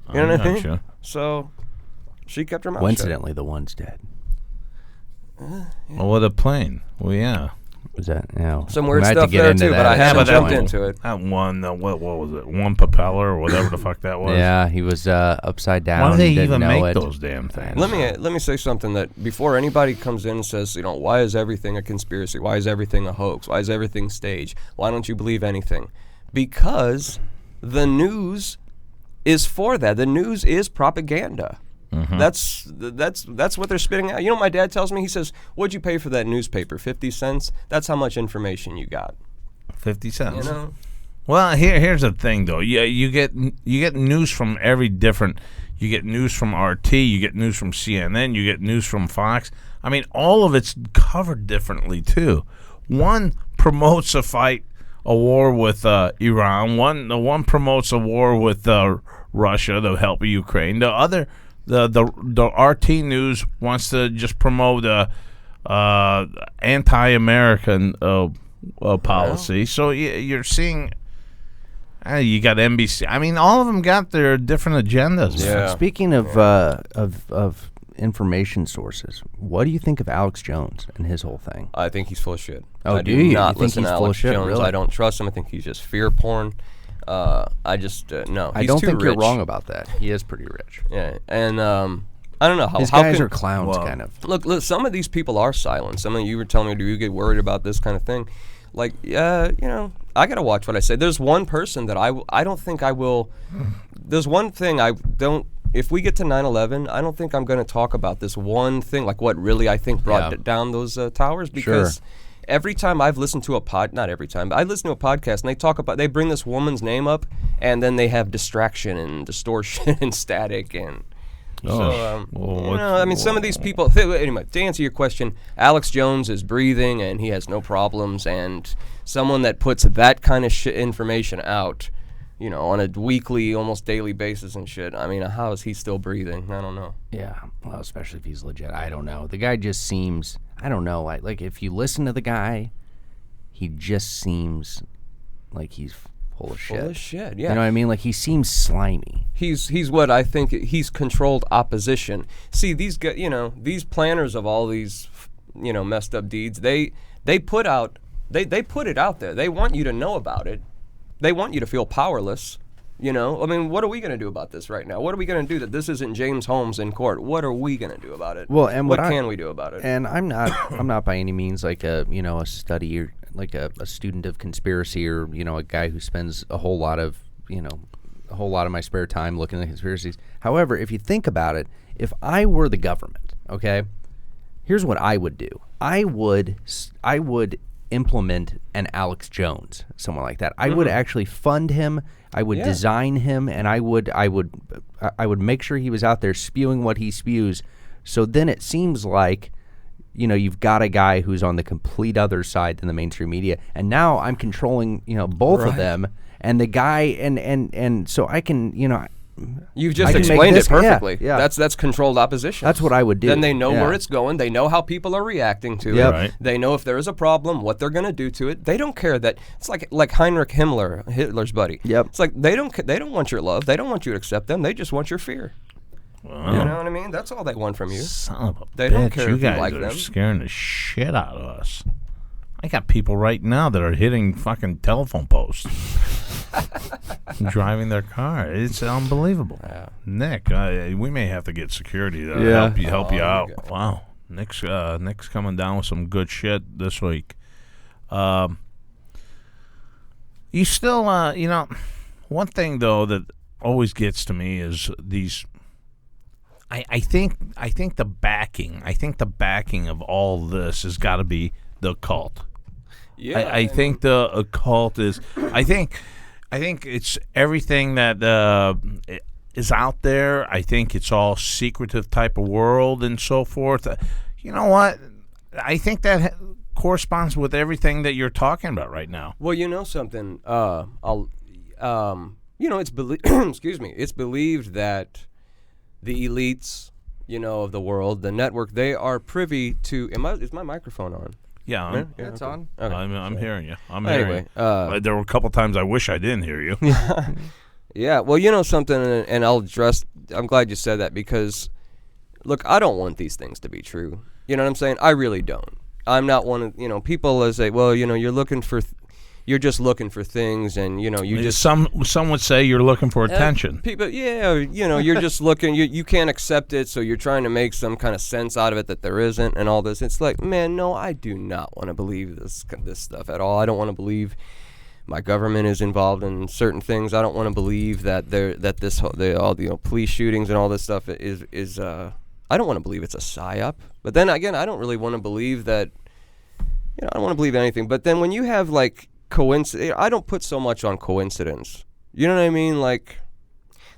You know what I mean? Gotcha. So she kept her mouth shut. Coincidentally, the one's dead. Well, with a plane. Well, yeah. Was that? Yeah. Some We weird might have to stuff get there, into too, that but I at haven't some jumped point. into it. That one, what was it? One propeller or whatever the fuck that was. Yeah, he was upside down. Why do they didn't even know make it. those damn things? Let me say something that before anybody comes in and says, why is everything a conspiracy? Why is everything a hoax? Why is everything staged? Why don't you believe anything? Because the news is for that. The news is propaganda. Mm-hmm. That's what they're spitting out. You know what my dad tells me? He says, "What'd you pay for that newspaper? 50 cents? That's how much information you got." 50 cents. You know? Well, here's the thing, though. Yeah, you get news from every different. You get news from RT. You get news from CNN. You get news from Fox. I mean, all of it's covered differently too. One promotes a war with Iran. One promotes a war with Russia to help Ukraine. The other, the RT news wants to just promote anti-American policy. So you're seeing. You got NBC. I mean, all of them got their different agendas. Yeah. Speaking of information sources, what do you think of Alex Jones and his whole thing? I think he's full of shit. Oh, I do you? not You think listen he's to full of Alex shit? Jones. Really? I don't trust him. I think he's just fear porn. I just no. I He's don't too think you're rich. wrong about that. He is pretty rich. Yeah, and I don't know how His how guys can, are clowns, kind of. Look, some of these people are silent. Some of you were telling me, do you get worried about this kind of thing? Like, I got to watch what I say. There's one person that I don't think I will. There's one thing I don't. If we get to 9/11, I don't think I'm going to talk about this one thing, like what really I think brought down those towers. Because every time I've listened to not every time, but I listen to a podcast and they bring this woman's name up, and then they have distraction and distortion and static and. So, I mean, some of these people. Anyway, to answer your question, Alex Jones is breathing and he has no problems. And someone that puts that kind of information out, on a weekly, almost daily basis and shit. I mean, how is he still breathing? I don't know. Yeah, well, especially if he's legit. I don't know. The guy just seems. I don't know. Like if you listen to the guy, he just seems like he's full of shit. Full of shit, yeah. You know what I mean? Like he seems slimy. He's what I think he's controlled opposition. See, these guys, these planners of all these, messed up deeds, they put it out there. They want you to know about it. They want you to feel powerless. I mean, what are we going to do about this right now? What are we going to do that this isn't James Holmes in court? What are we going to do about it? Well, and what can we do about it? And I'm not by any means like a study or like a student of conspiracy or a guy who spends a whole lot of my spare time looking at conspiracies. However, if you think about it, if I were the government, okay, here's what I would do. I would implement an Alex Jones, someone like that. I would actually fund him. I would design him, and I would make sure he was out there spewing what he spews. So then it seems like, you've got a guy who's on the complete other side than the mainstream media, and now I'm controlling, both of them, and the guy, and so I can, You've just explained it perfectly. Yeah. That's controlled opposition. That's what I would do. Then they know where it's going. They know how people are reacting to it. Right. They know if there is a problem, what they're going to do to it. They don't care that it's like Heinrich Himmler, Hitler's buddy. Yep. It's like they don't want your love. They don't want you to accept them. They just want your fear. Wow. You know what I mean? That's all they want from you. Son of a They bitch. don't care You if you guys like are them. scaring the shit out of us. I got people right now that are hitting fucking telephone posts. Driving their car. It's unbelievable. Yeah. Nick, we may have to get security to help you out. good. Wow. Nick's coming down with some good shit this week. You still, one thing though that always gets to me is these. I think the backing of all this has got to be the occult. Yeah. I think the occult is. I think it's everything that is out there. I think it's all secretive type of world and so forth. You know what? I think that corresponds with everything that you're talking about right now. Well, you know something. It's excuse me. It's believed that the elites, of the world, the network, they are privy to. Is my microphone on? Yeah, It's okay. on. Okay. I'm hearing you. I'm Anyway, hearing you. There were a couple times I wish I didn't hear you. Yeah, well, something, and I'm glad you said that, because, look, I don't want these things to be true. You know what I'm saying? I really don't. I'm not one of, people say, well, you're just looking for things, and, you just... Some would say you're looking for attention. People, you're just looking, you can't accept it, so you're trying to make some kind of sense out of it that there isn't, and all this. It's like, man, no, I do not want to believe this stuff at all. I don't want to believe my government is involved in certain things. I don't want to believe that all the police shootings and all this stuff is I don't want to believe it's a psyop. But then again, I don't really want to believe that. I don't want to believe anything. But then when you have like coincidence, I don't put so much on coincidence. You know what I mean? Like,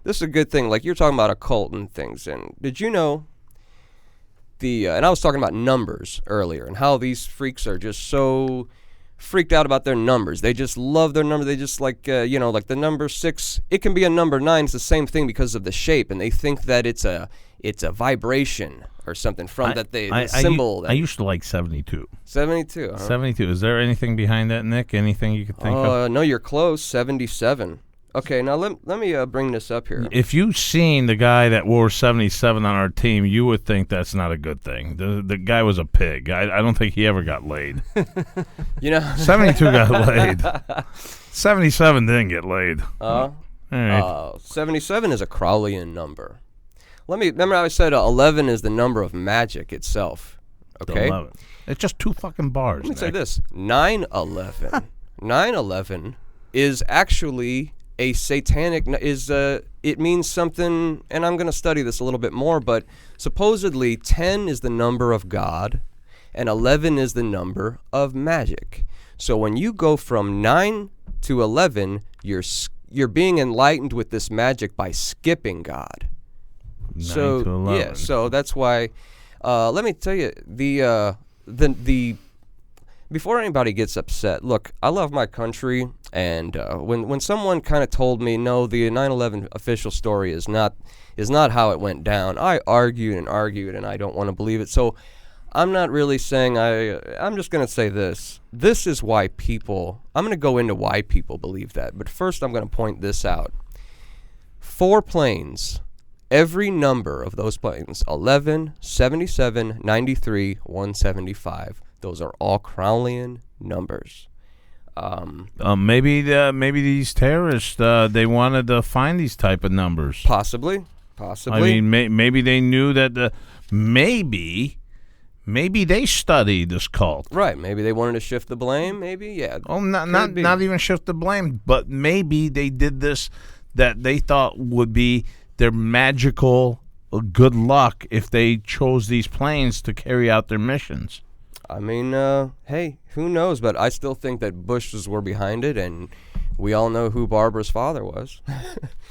this is a good thing. Like, you're talking about occult and things. And did you know and I was talking about numbers earlier and how these freaks are just so freaked out about their numbers. They just love their number. They just like, like the number 6. It can be a number 9. It's the same thing because of the shape, and they think that it's a vibration or something from the symbol. I used to like 72. 72. Huh? 72. Is there anything behind that, Nick? Anything you could think of? No, you're close. 77. Okay, now let me bring this up here. If you've seen the guy that wore 77 on our team, you would think that's not a good thing. The guy was a pig. I don't think he ever got laid. 72 got laid. 77 didn't get laid. All right. 77 is a Crowleyan number. Remember how I said 11 is the number of magic itself. Okay? 11. It's just 2 fucking bars. Let me say this. 9/11. 9/11 is actually a satanic, it means something, and I'm going to study this a little bit more, but supposedly 10 is the number of God and 11 is the number of magic. So when you go from 9 to 11, you're being enlightened with this magic by skipping God. 9 to 11. Yeah, so that's why, let me tell you, the before anybody gets upset, look, I love my country, and when someone kind of told me, no, the 9/11 official story is not how it went down, I argued, and I don't want to believe it. So I'm not really saying I'm just going to say this. This is why I'm going to go into why people believe that. But first, I'm going to point this out. 4 planes, every number of those planes, 11, 77, 93, 175, those are all Crowleyan numbers. Maybe these terrorists they wanted to find these type of numbers. Possibly. I mean, maybe they knew that. Maybe they studied this cult. Right. Maybe they wanted to shift the blame. Maybe. Yeah. Oh, not even shift the blame, but maybe they did this that they thought would be their magical good luck if they chose these planes to carry out their missions. I mean, hey, who knows? But I still think that Bushes were behind it, and we all know who Barbara's father was.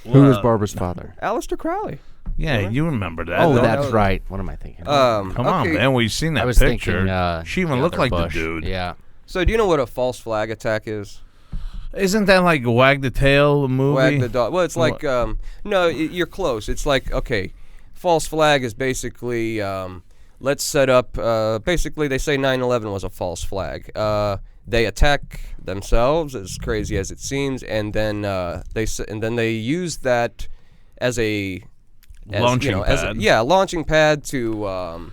Who was Barbara's father? Aleister Crowley. Yeah, you remember that. Oh, that's right. What am I thinking? Come on, man. We've seen that I was picture. thinking, she even looked like Bush. the dude. Yeah. So do you know what a false flag attack is? Isn't that like Wag the Tail movie? Wag the dog. Well, it's like, no, you're close. It's like, okay, false flag is basically... let's set up, basically they say 9/11 was a false flag. They attack themselves, as crazy as it seems, and then they use that as a launching pad. Launching pad to war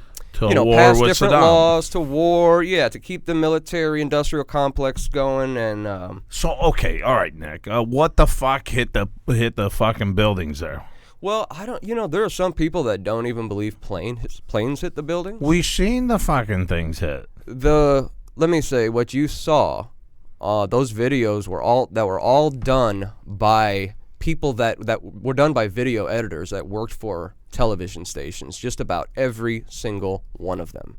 pass with different Saddam. laws, to war, to keep the military-industrial complex going, and So okay, all right, Nick. What the fuck hit the fucking buildings there? well, I don't. There are some people that don't even believe planes hit the building. We seen the fucking things hit. Let me say what you saw. Those videos were all done by people that were done by video editors that worked for television stations. Just about every single one of them.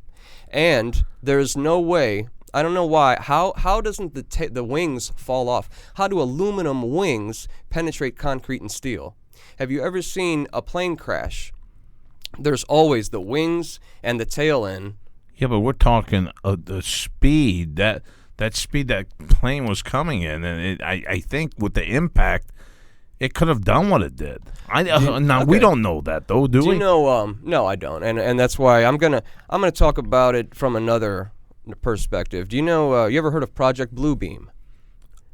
And there's no way. I don't know why. How doesn't the wings fall off? How do aluminum wings penetrate concrete and steel? Have you ever seen a plane crash? There's always the wings and the tail end. Yeah, but we're talking the speed that speed that plane was coming in, and I think with the impact, it could have done what it did. We don't know that though, do Do we? you know? No, I don't, and that's why I'm gonna talk about it from another perspective. Do you know? You ever heard of Project Bluebeam?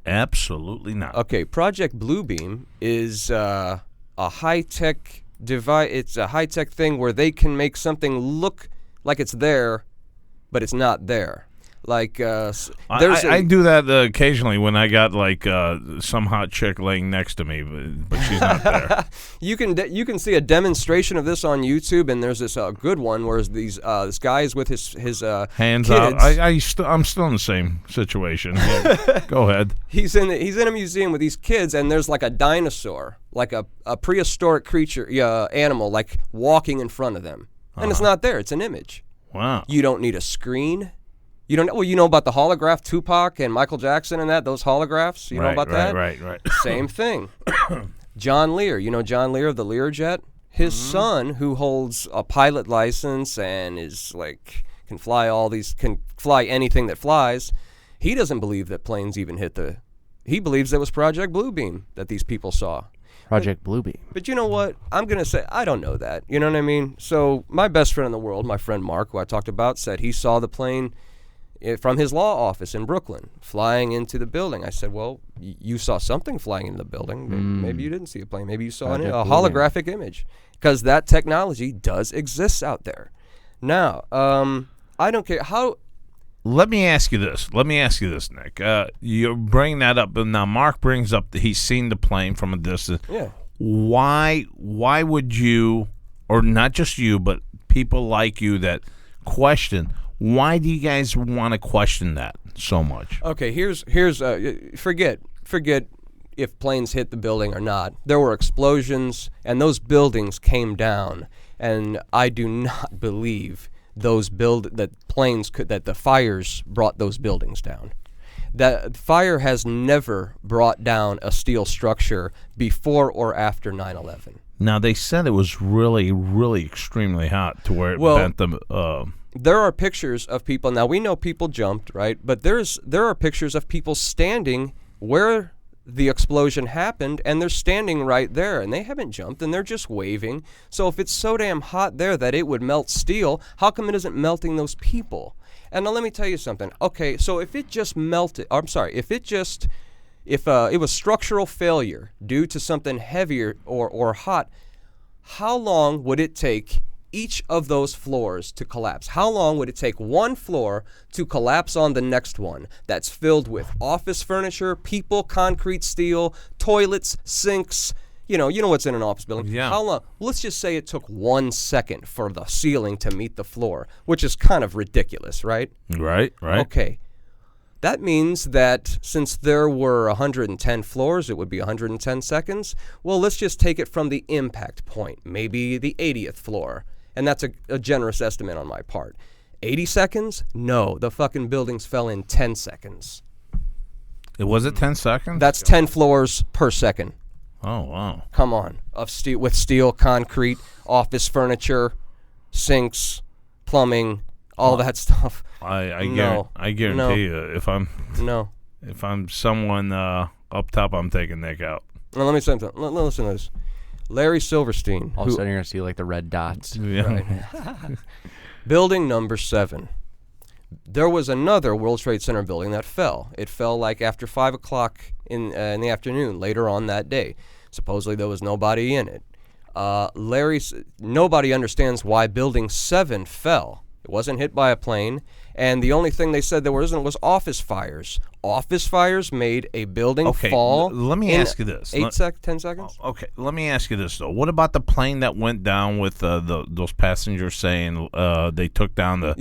Absolutely not. Okay, Project Bluebeam is a high-tech device. It's a high-tech thing where they can make something look like it's there, but it's not there. Like I do that occasionally when I got like some hot chick laying next to me, but she's not there. You can see a demonstration of this on YouTube, and there's this good one where this guy is with his Hands kids. out. I'm still in the same situation. Yeah. Go ahead. He's in a museum with these kids, and there's like a dinosaur, like a prehistoric creature, animal, like walking in front of them, and it's not there. It's an image. Wow. You don't need a screen. You don't. Well, you know about the holograph Tupac and Michael Jackson and those holographs. You know about that? Right. Same thing. John Lear. You know John Lear of the Learjet? His son, who holds a pilot license and is like can fly anything that flies. He doesn't believe that planes even hit the. He believes it was Project Bluebeam that these people saw. Project Bluebeam. But you know what? I'm going to say I don't know that. You know what I mean? So my best friend in the world, my friend Mark, who I talked about, said he saw the plane from his law office in Brooklyn flying into the building. I said, well, you saw something flying into the building. Maybe you didn't see a plane. Maybe you saw a holographic image, because that technology does exist out there. Now, I don't care how. Let me ask you this, Nick. You bring that up, but now Mark brings up that he's seen the plane from a distance. Yeah. Why would you, or not just you, but people like you that question, why do you guys want to question that so much? Okay, here's forget if planes hit the building or not. There were explosions, and those buildings came down, and I do not believe that the fires brought those buildings down. That fire has never brought down a steel structure before or after 9/11. Now, they said it was really, really extremely hot to where it bent them. There are pictures of people. Now, we know people jumped, right? But there are pictures of people standing where the explosion happened, and they're standing right there, and they haven't jumped, and they're just waving. So if it's so damn hot there that it would melt steel, how come it isn't melting those people? And now let me tell you something. Okay, so if it just melted, if it was structural failure due to something heavier or hot, how long would it take each of those floors to collapse? How long would it take one floor to collapse on the next one that's filled with office furniture, people, concrete, steel, toilets, sinks? You know what's in an office building. Yeah. How long? Let's just say it took 1 second for the ceiling to meet the floor, which is kind of ridiculous, right? Right. Okay. That means that since there were 110 floors, it would be 110 seconds. Well, let's just take it from the impact point, maybe the 80th floor. And that's a generous estimate on my part. 80 seconds? No, the fucking buildings fell in 10 seconds. Was it 10 seconds? That's 10 floors per second. Oh, wow. Come on. With steel, concrete, office furniture, sinks, plumbing, all that stuff. I guarantee No. you, if I'm someone up top, I'm taking Nick out. Now, let me say something. Listen to this. Larry Silverstein. All of a sudden, you're going to see like the red dots. Yeah. Right. Building number 7. There was another World Trade Center building that fell. It fell like after 5 o'clock in the afternoon later on that day. Supposedly there was nobody in it. Nobody understands why Building 7 fell. It wasn't hit by a plane, and the only thing they said there wasn't was office fires. Office fires made a building fall. Let me ask you this. 10 seconds? Okay, let me ask you this, though. What about the plane that went down with those passengers saying they took down the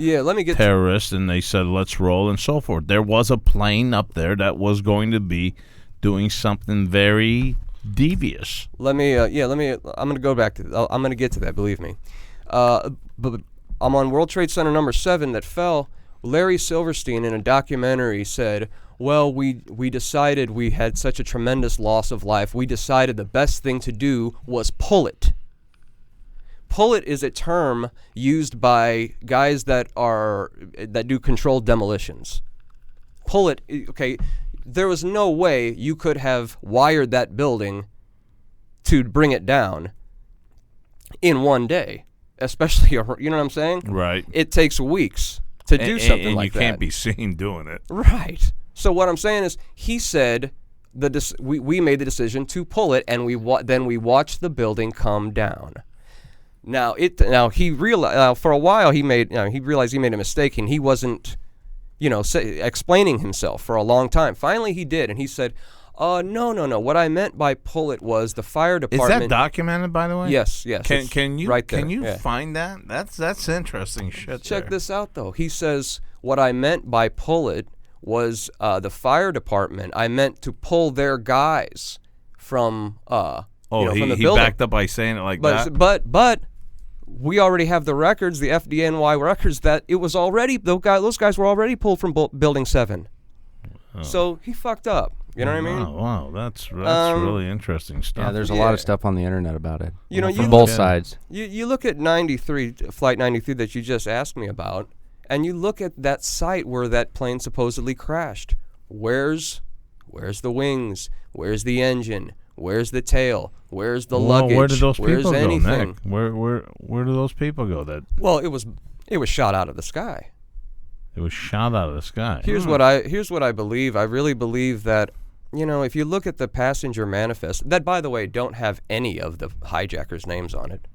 terrorists and they said, let's roll and so forth? There was a plane up there that was going to be doing something very devious. I'm going to go back to I'm going to get to that, believe me. But I'm on World Trade Center number 7 that fell. Larry Silverstein in a documentary said, well, we decided we had such a tremendous loss of life, we decided the best thing to do was pull it. Pull it is a term used by guys that do controlled demolitions. Pull it, okay, there was no way you could have wired that building to bring it down in one day, especially, you know what I'm saying? Right. It takes weeks to do something and like that. you can't be seen doing it. Right. So what I'm saying is, he said we made the decision to pull it, and then we watched the building come down. Now he realized for a while he realized he made a mistake, and he wasn't, explaining himself for a long time. Finally, he did, and he said, no. What I meant by pull it was the fire department. Is that documented, by the way? Yes. Can you right there. Can you Yeah. find that? That's interesting shit. Check there. this out, though. He says, what I meant by pull it was the fire department. I meant to pull their guys from from the he building. backed up by saying it like that. But we already have the records, the FDNY records, that it was already those guys were already pulled from Building 7. So he fucked up. You know what I mean? Wow, that's really interesting stuff. Yeah, there's a lot of stuff on the internet about it. You know, from both sides. You look at 93, Flight 93 that you just asked me about, and you look at that site where that plane supposedly crashed. Where's the wings? Where's the engine? Where's the tail? Where's the luggage? Where did those Where's people anything? go, Nick? Where do those people go? That Well, it was shot out of the sky. it was shot out of the sky. Here's what I believe. I really believe that, if you look at the passenger manifest, that, by the way, don't have any of the hijackers' names on it.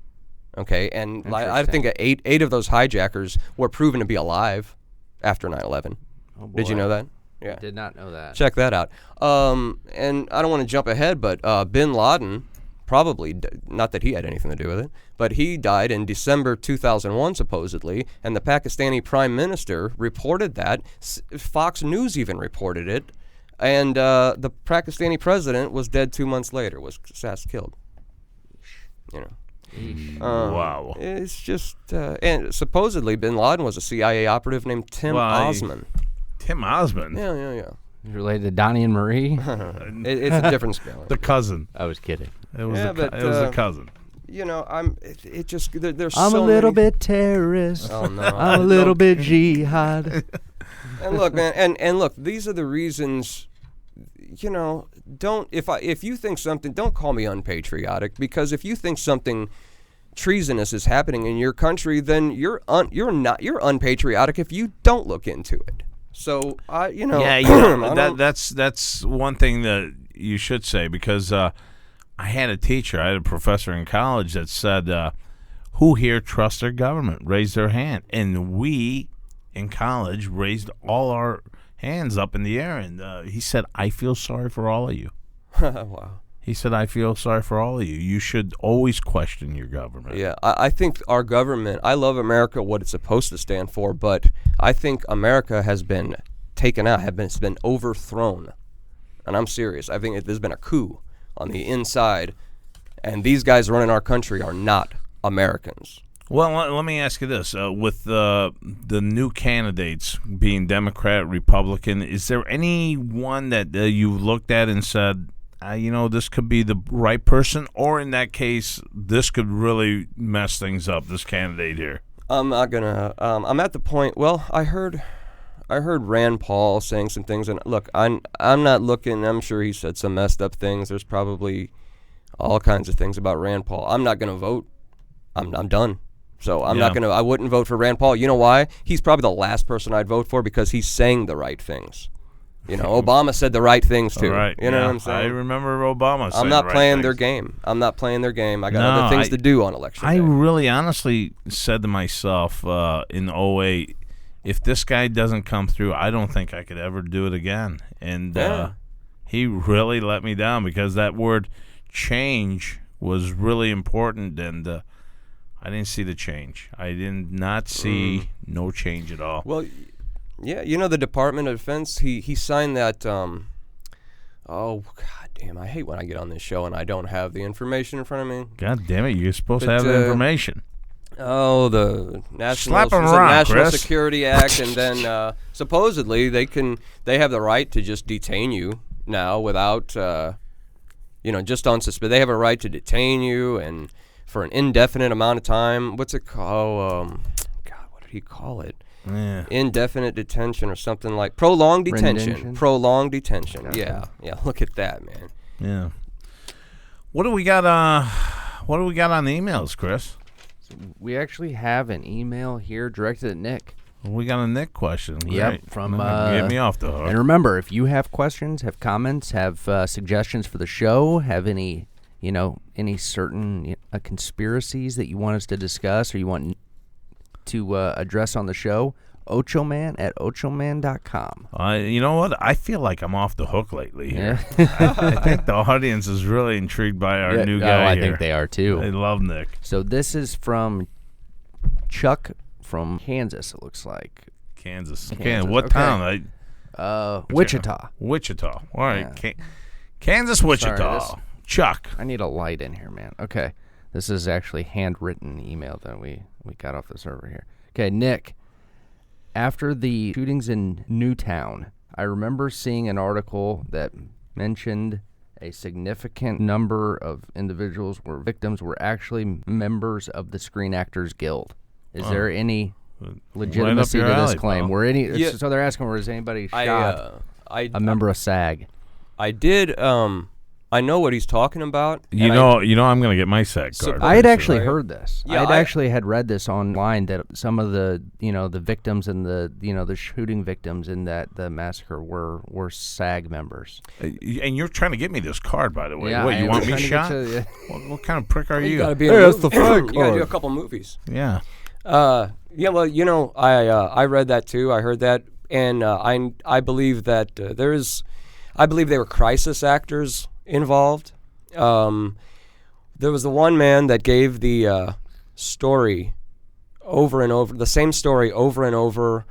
Okay, and I think eight of those hijackers were proven to be alive after 9/11. Oh, boy. Did you know that? Yeah. Did not know that. Check that out. And I don't want to jump ahead, but Bin Laden probably, not that he had anything to do with it, but he died in December 2001, supposedly, and the Pakistani Prime Minister reported that. Fox News even reported it, and the Pakistani president was dead 2 months later, was killed. Wow. It's just, and supposedly Bin Laden was a CIA operative named Tim Osman. Tim Osman? Yeah. He's related to Donnie and Marie? It's a different spelling. The cousin. I was kidding. It was Yeah, the but, the cousin. There's I'm so a little many, bit terrorist. Oh no! I'm a little bit jihad. And look, man, and look, these are the reasons. If you think something, don't call me unpatriotic, because if you think something treasonous is happening in your country, then you're unpatriotic if you don't look into it. So that's one thing that you should say, because I had a professor in college that said, who here trusts their government? Raise their hand. And we in college raised all our hands up in the air, and he said, I feel sorry for all of you. Wow. He said, I feel sorry for all of you. You should always question your government. Yeah, I think our government, I love America, what it's supposed to stand for, but I think America has been taken out, it's been overthrown. And I'm serious. I think there's been a coup on the inside, and these guys running our country are not Americans. Well, let me ask you this. With the new candidates being Democrat, Republican, is there anyone that you looked at and said, this could be the right person, or in that case, this could really mess things up, this candidate here? I'm not gonna. I'm at the point. Well, I heard Rand Paul saying some things, and look, I'm not looking. I'm sure he said some messed up things. There's probably all kinds of things about Rand Paul. I'm not gonna vote. I'm done. So I'm not gonna. I wouldn't vote for Rand Paul. You know why? He's probably the last person I'd vote for, because he's saying the right things. Obama said the right things too. Right. You know what I'm saying? I remember Obama saying I'm not the right playing things. their game. I'm not playing their game. I got other things to do on election I day. really honestly said to myself in 2008, if this guy doesn't come through, I don't think I could ever do it again. And he really let me down, because that word change was really important, and I didn't see the change. I did not see no change at all. Well, yeah, the Department of Defense, he signed that, oh, God damn, I hate when I get on this show and I don't have the information in front of me. God damn it, you're supposed to have the information. Oh, the National Chris. Security Act, and then supposedly they have the right to just detain you now without, just on suspicion. They have a right to detain you and for an indefinite amount of time. What's it called? God, what did he call it? Yeah. Indefinite detention or something like prolonged detention. Rendition? Prolonged detention. Gotcha. Yeah. Look at that, man. Yeah. What do we got? What do we got on the emails, Chris? We actually have an email here directed at Nick. We got a Nick question. Yep, Great. from Get me off the hook. And remember, if you have questions, have comments, have suggestions for the show, have any certain conspiracies that you want us to discuss or you want to address on the show, Ochoman at ochoman.com. You know what? I feel like I'm off the hook lately here. Yeah. I think the audience is really intrigued by our new guy I here. think they are too. They love Nick. So this is from Chuck from Kansas, it looks like. Kansas. Kansas, What okay. town? Wichita. Wichita. All right. Yeah. Kansas, Wichita. Sorry, Chuck. I need a light in here, man. Okay. This is actually handwritten email that we got off the server here. Okay, Nick. After the shootings in Newtown, I remember seeing an article that mentioned a significant number of individuals were victims were actually members of the Screen Actors Guild. Is there any legitimacy to this claim? Yeah. So they're asking, was anybody shot a member of SAG? I did. I know what he's talking about. You know, I'm going to get my SAG card. I had actually right? heard this. Yeah, I actually had read this online that some of the the victims and the shooting victims in the massacre were SAG members. And you're trying to get me this card, by the way. Yeah, What, you want me trying to shot? get you- What kind of prick are you? You gotta be. Hey, that's the flag You gotta do card. a couple movies. Yeah. Yeah. Well, I read that too. I heard that, and I believe that I believe they were crisis actors involved. There was the one man that gave the story over and over, the same story over and over.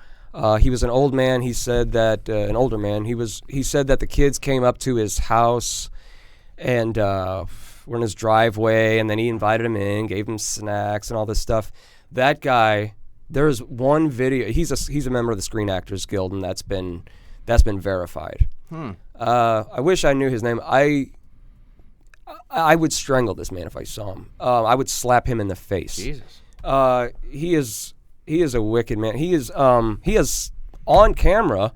He was an old man. He said that an older man. He said that the kids came up to his house and were in his driveway, and then he invited him in, gave him snacks and all this stuff. That guy. There's one video. He's a member of the Screen Actors Guild, and that's been verified. I wish I knew his name. I would strangle this man if I saw him. I would slap him in the face. Jesus. He is a wicked man. He is on camera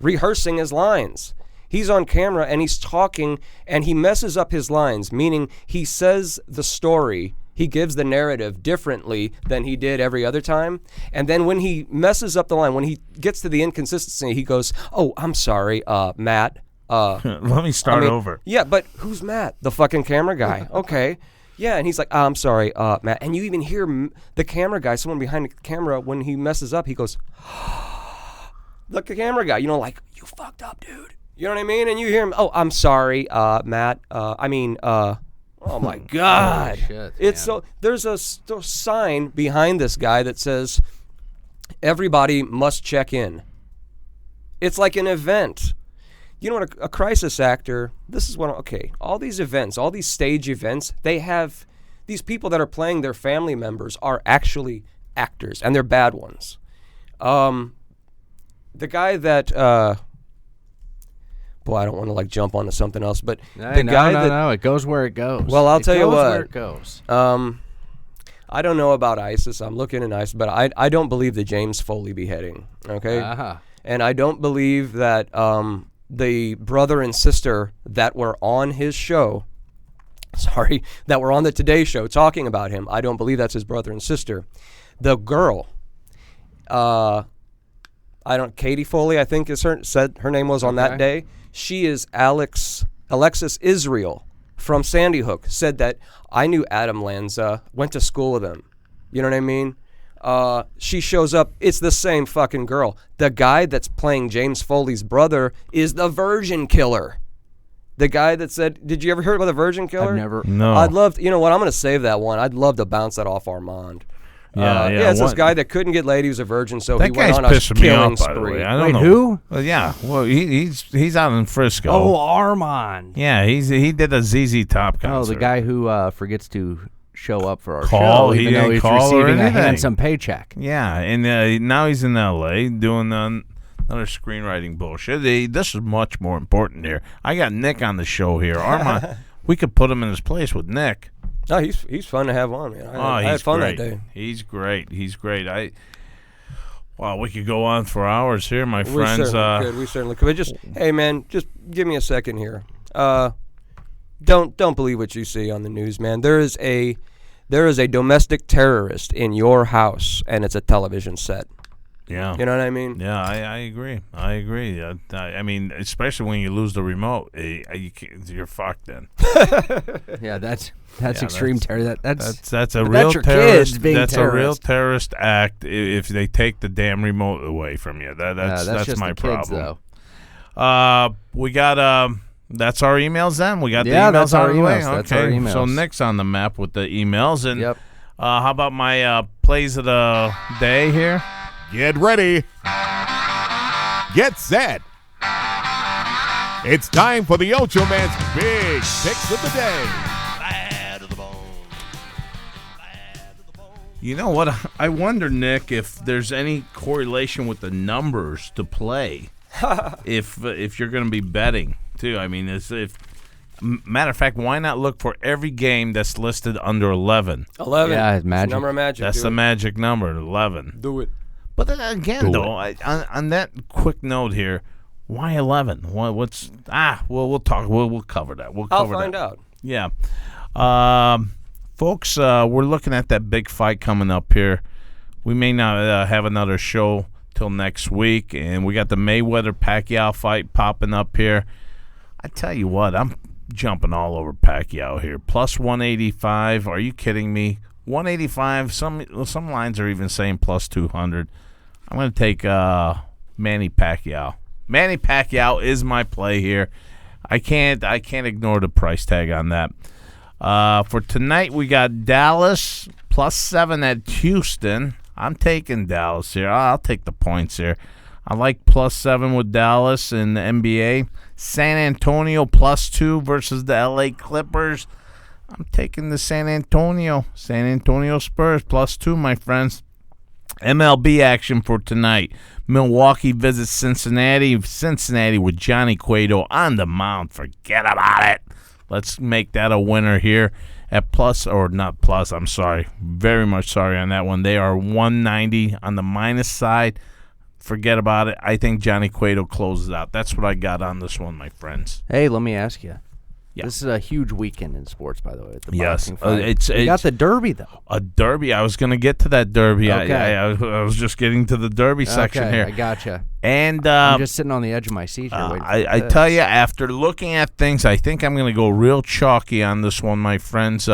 rehearsing his lines. He's on camera and he's talking and he messes up his lines, meaning he says the story, he gives the narrative differently than he did every other time. And then when he messes up the line, when he gets to the inconsistency, he goes, "Oh, I'm sorry, Matt. Let me start over. Yeah, but who's Matt? The fucking camera guy. Okay. Yeah, and he's like, I'm sorry, Matt. And you even hear the camera guy, someone behind the camera, when he messes up, he goes, the camera guy, like, you fucked up, dude. You know what I mean? And you hear him, oh, I'm sorry, Matt. Oh my God. Shit, it's man. so, there's a sign behind this guy that says, everybody must check in. It's like an event. You know what, a crisis actor, this is what, okay, all these events, all these stage events, they have, these people that are playing their family members are actually actors, and they're bad ones. The guy that, boy, I don't want to jump onto something else, but No, it goes where it goes. Well, I'll tell you what. Where it goes. I don't know about ISIS, I'm looking in ISIS, but I don't believe the James Foley beheading, okay? Uh-huh. And I don't believe that, the brother and sister that were on his show, that were on the Today Show talking about him, I don't believe that's his brother and sister. The girl, Katie Foley, I think said her name was on that day. She is Alexis Israel from Sandy Hook, said that I knew Adam Lanza, went to school with him. You know what I mean? She shows up. It's the same fucking girl. The guy that's playing James Foley's brother is the Virgin Killer. The guy that said, did you ever hear about the Virgin Killer? I've never. No. I'd love to, you know what, I'm going to save that one. I'd love to bounce that off Armand. It's this guy that couldn't get laid. He was a virgin, so he went on a pissing me killing off, by the spree. way. I don't Wait, know. who? Well, yeah. Well, he's out in Frisco. Oh, Armand. Yeah, he did a ZZ Top concert. Oh, the guy who forgets to show up for our Call, show, he even though didn't he's call or receiving a anything. handsome paycheck. Yeah, and now he's in L.A. doing another screenwriting bullshit. This is much more important here. I got Nick on the show here. Armand, we could put him in his place with Nick. No, he's fun to have on, man. I had fun great. that day. He's great. Wow, we could go on for hours here, my We friends. certainly could. We certainly could. But just, hey, man, just give me a second here. don't believe what you see on the news, man. There is a domestic terrorist in your house, and it's a television set. Yeah. You know what I mean? Yeah, I agree. I agree. I mean, especially when you lose the remote, you're fucked then. Yeah, that's extreme terror. That's a but real that's your terrorist. kids being That's a real terrorists. terrorist act if they take the damn remote away from you. That's just my the kids, problem. though. We got that's our emails then. We got the Yeah, emails that's out our of the way. emails. That's Okay, our emails. so Nick's on the map with the emails, and Yep. how about my plays of the day here? Get ready. Get set. It's time for the Ochoman's Big Picks of the Day. You know what? I wonder, Nick, if there's any correlation with the numbers to play. if you're going to be betting too, I mean, matter of fact, why not look for every game that's listed under 11? 11. Yeah, it's magic. Number of magic. That's do the it. magic number, 11. Do it. But then again, though, on that quick note here, why 11? What's we'll talk. We'll cover that. I'll find out. Yeah, folks, we're looking at that big fight coming up here. We may not have another show till next week, and we got the Mayweather-Pacquiao fight popping up here. I tell you what, I'm jumping all over Pacquiao here. Plus 185. Are you kidding me? 185. Some lines are even saying plus 200. I'm going to take Manny Pacquiao. Manny Pacquiao is my play here. I can't ignore the price tag on that. For tonight, we got Dallas plus 7 at Houston. I'm taking Dallas here. I'll take the points here. I like plus 7 with Dallas in the NBA. San Antonio plus 2 versus the LA Clippers. I'm taking the San Antonio Spurs plus 2, my friends. MLB action for tonight. Milwaukee visits Cincinnati. Cincinnati with Johnny Cueto on the mound. Forget about it. Let's make that a winner here at plus, or not plus, I'm sorry. Very much sorry on that one. They are 190 on the minus side. Forget about it. I think Johnny Cueto closes out. That's what I got on this one, my friends. Hey, let me ask you. Yeah. This is a huge weekend in sports, by the way. The Yes. boxing fight. You got the Derby, though. A Derby. I was going to get to that Derby. Okay. I was just getting to the Derby section Okay, here. I gotcha. And I'm just sitting on the edge of my seat here waiting for I this. tell you, after looking at things, I think I'm going to go real chalky on this one, my friends.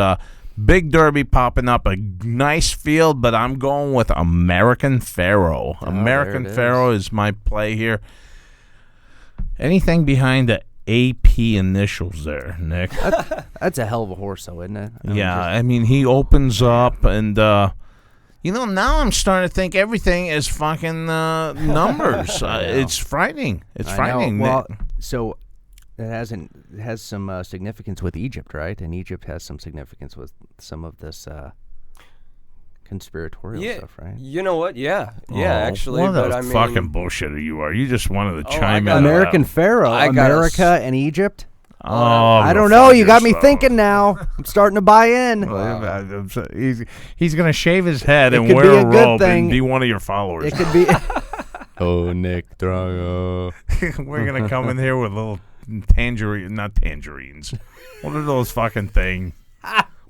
Big Derby popping up, a nice field, but I'm going with American Pharaoh. American there it Pharaoh is my play here. Anything behind the AP initials there, Nick? That's a hell of a horse, though, isn't it? I mean, he opens up, and now I'm starting to think everything is fucking numbers. It's frightening. It's frightening. Well, Nick. so it has some significance with Egypt, right? And Egypt has some significance with some of this conspiratorial stuff, right? You know what? Yeah, actually. What but a I mean, fucking bullshitter you are. You just wanted to Oh, chime I in. got American Pharaoh, I gotta America and Egypt. Oh, I don't go know. fuck You got me yourself. thinking now. I'm starting to buy in. He's going to shave his head It and could wear be a a good robe thing. and be one of your followers. It could be. Oh, Nick Drago. We're going to come in here with little not tangerines. What are those fucking things?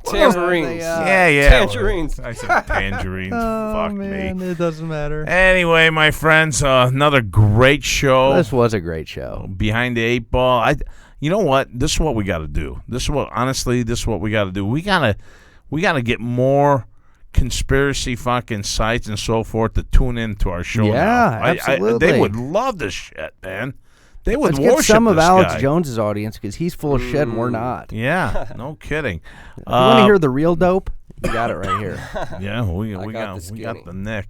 Tangerines. Yeah. Tangerines. I said tangerines. Fuck me. It doesn't matter. Anyway, my friends, another great show. This was a great show. Behind the eight ball. You know what? This is what we got to do. This is what we got to do. We gotta get more conspiracy fucking sites and so forth to tune into our show. Yeah, now. absolutely. They would love this shit, man. They would Let's get worship some of this Alex guy. Jones's audience because he's full of shit and we're not. Yeah, no kidding. You want to hear the real dope? You got it right here. Yeah, we got got the Nick.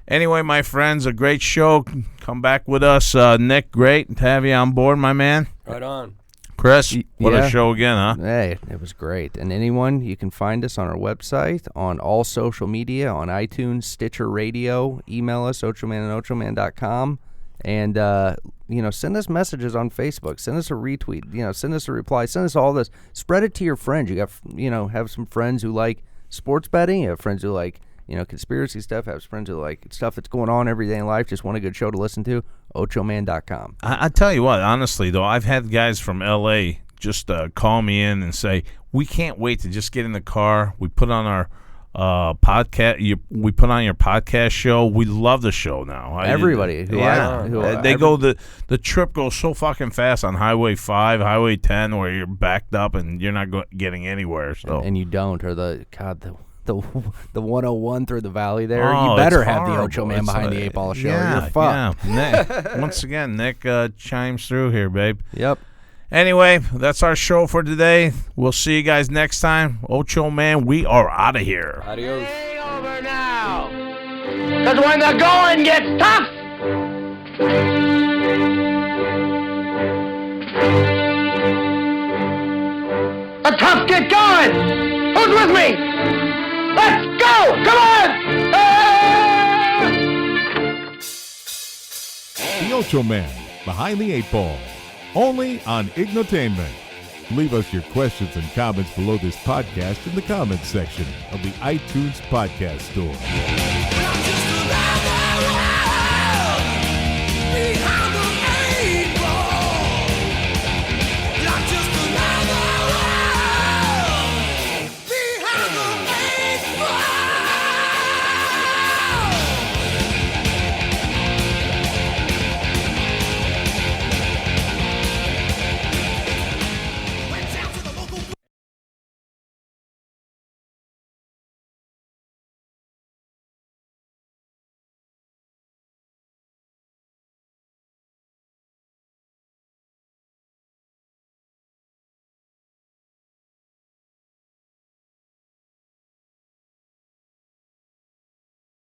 Anyway, my friends, a great show. Come back with us, Nick. Great to have you on board, my man. Right on. Chris, what yeah. a show again, huh? Hey, it was great. And anyone, you can find us on our website, on all social media, on iTunes, Stitcher Radio. Email us, ochoman@ochoman.com. And, send us messages on Facebook. Send us a retweet. Send us a reply. Send us all this. Spread it to your friends. You got, have some friends who like sports betting. You have friends who like, conspiracy stuff. Have friends who like stuff that's going on every day in life. Just want a good show to listen to. Ochoman.com. I tell you what, honestly, though, I've had guys from L.A. just call me in and say, we can't wait to just get in the car. We put on our podcast. We put on your podcast show. We love the show now. Everybody, the trip goes so fucking fast on Highway 5, Highway 10, where you're backed up and you're not getting anywhere. So and you don't, or the 101 through the valley there. Oh, you better it's have the horrible. Ocho Man It's behind the 8 Ball show. Yeah, You're fucked. yeah. Nick, once again, Nick chimes through here, babe. Yep. Anyway, that's our show for today. We'll see you guys next time. Ocho Man, we are out of here. Adios. Over now. Because when the going gets tough, the tough get going. Who's with me? Let's go. Come on. The Ocho Man, behind the 8 Ball. Only on Ignotainment. Leave us your questions and comments below this podcast in the comments section of the iTunes podcast store.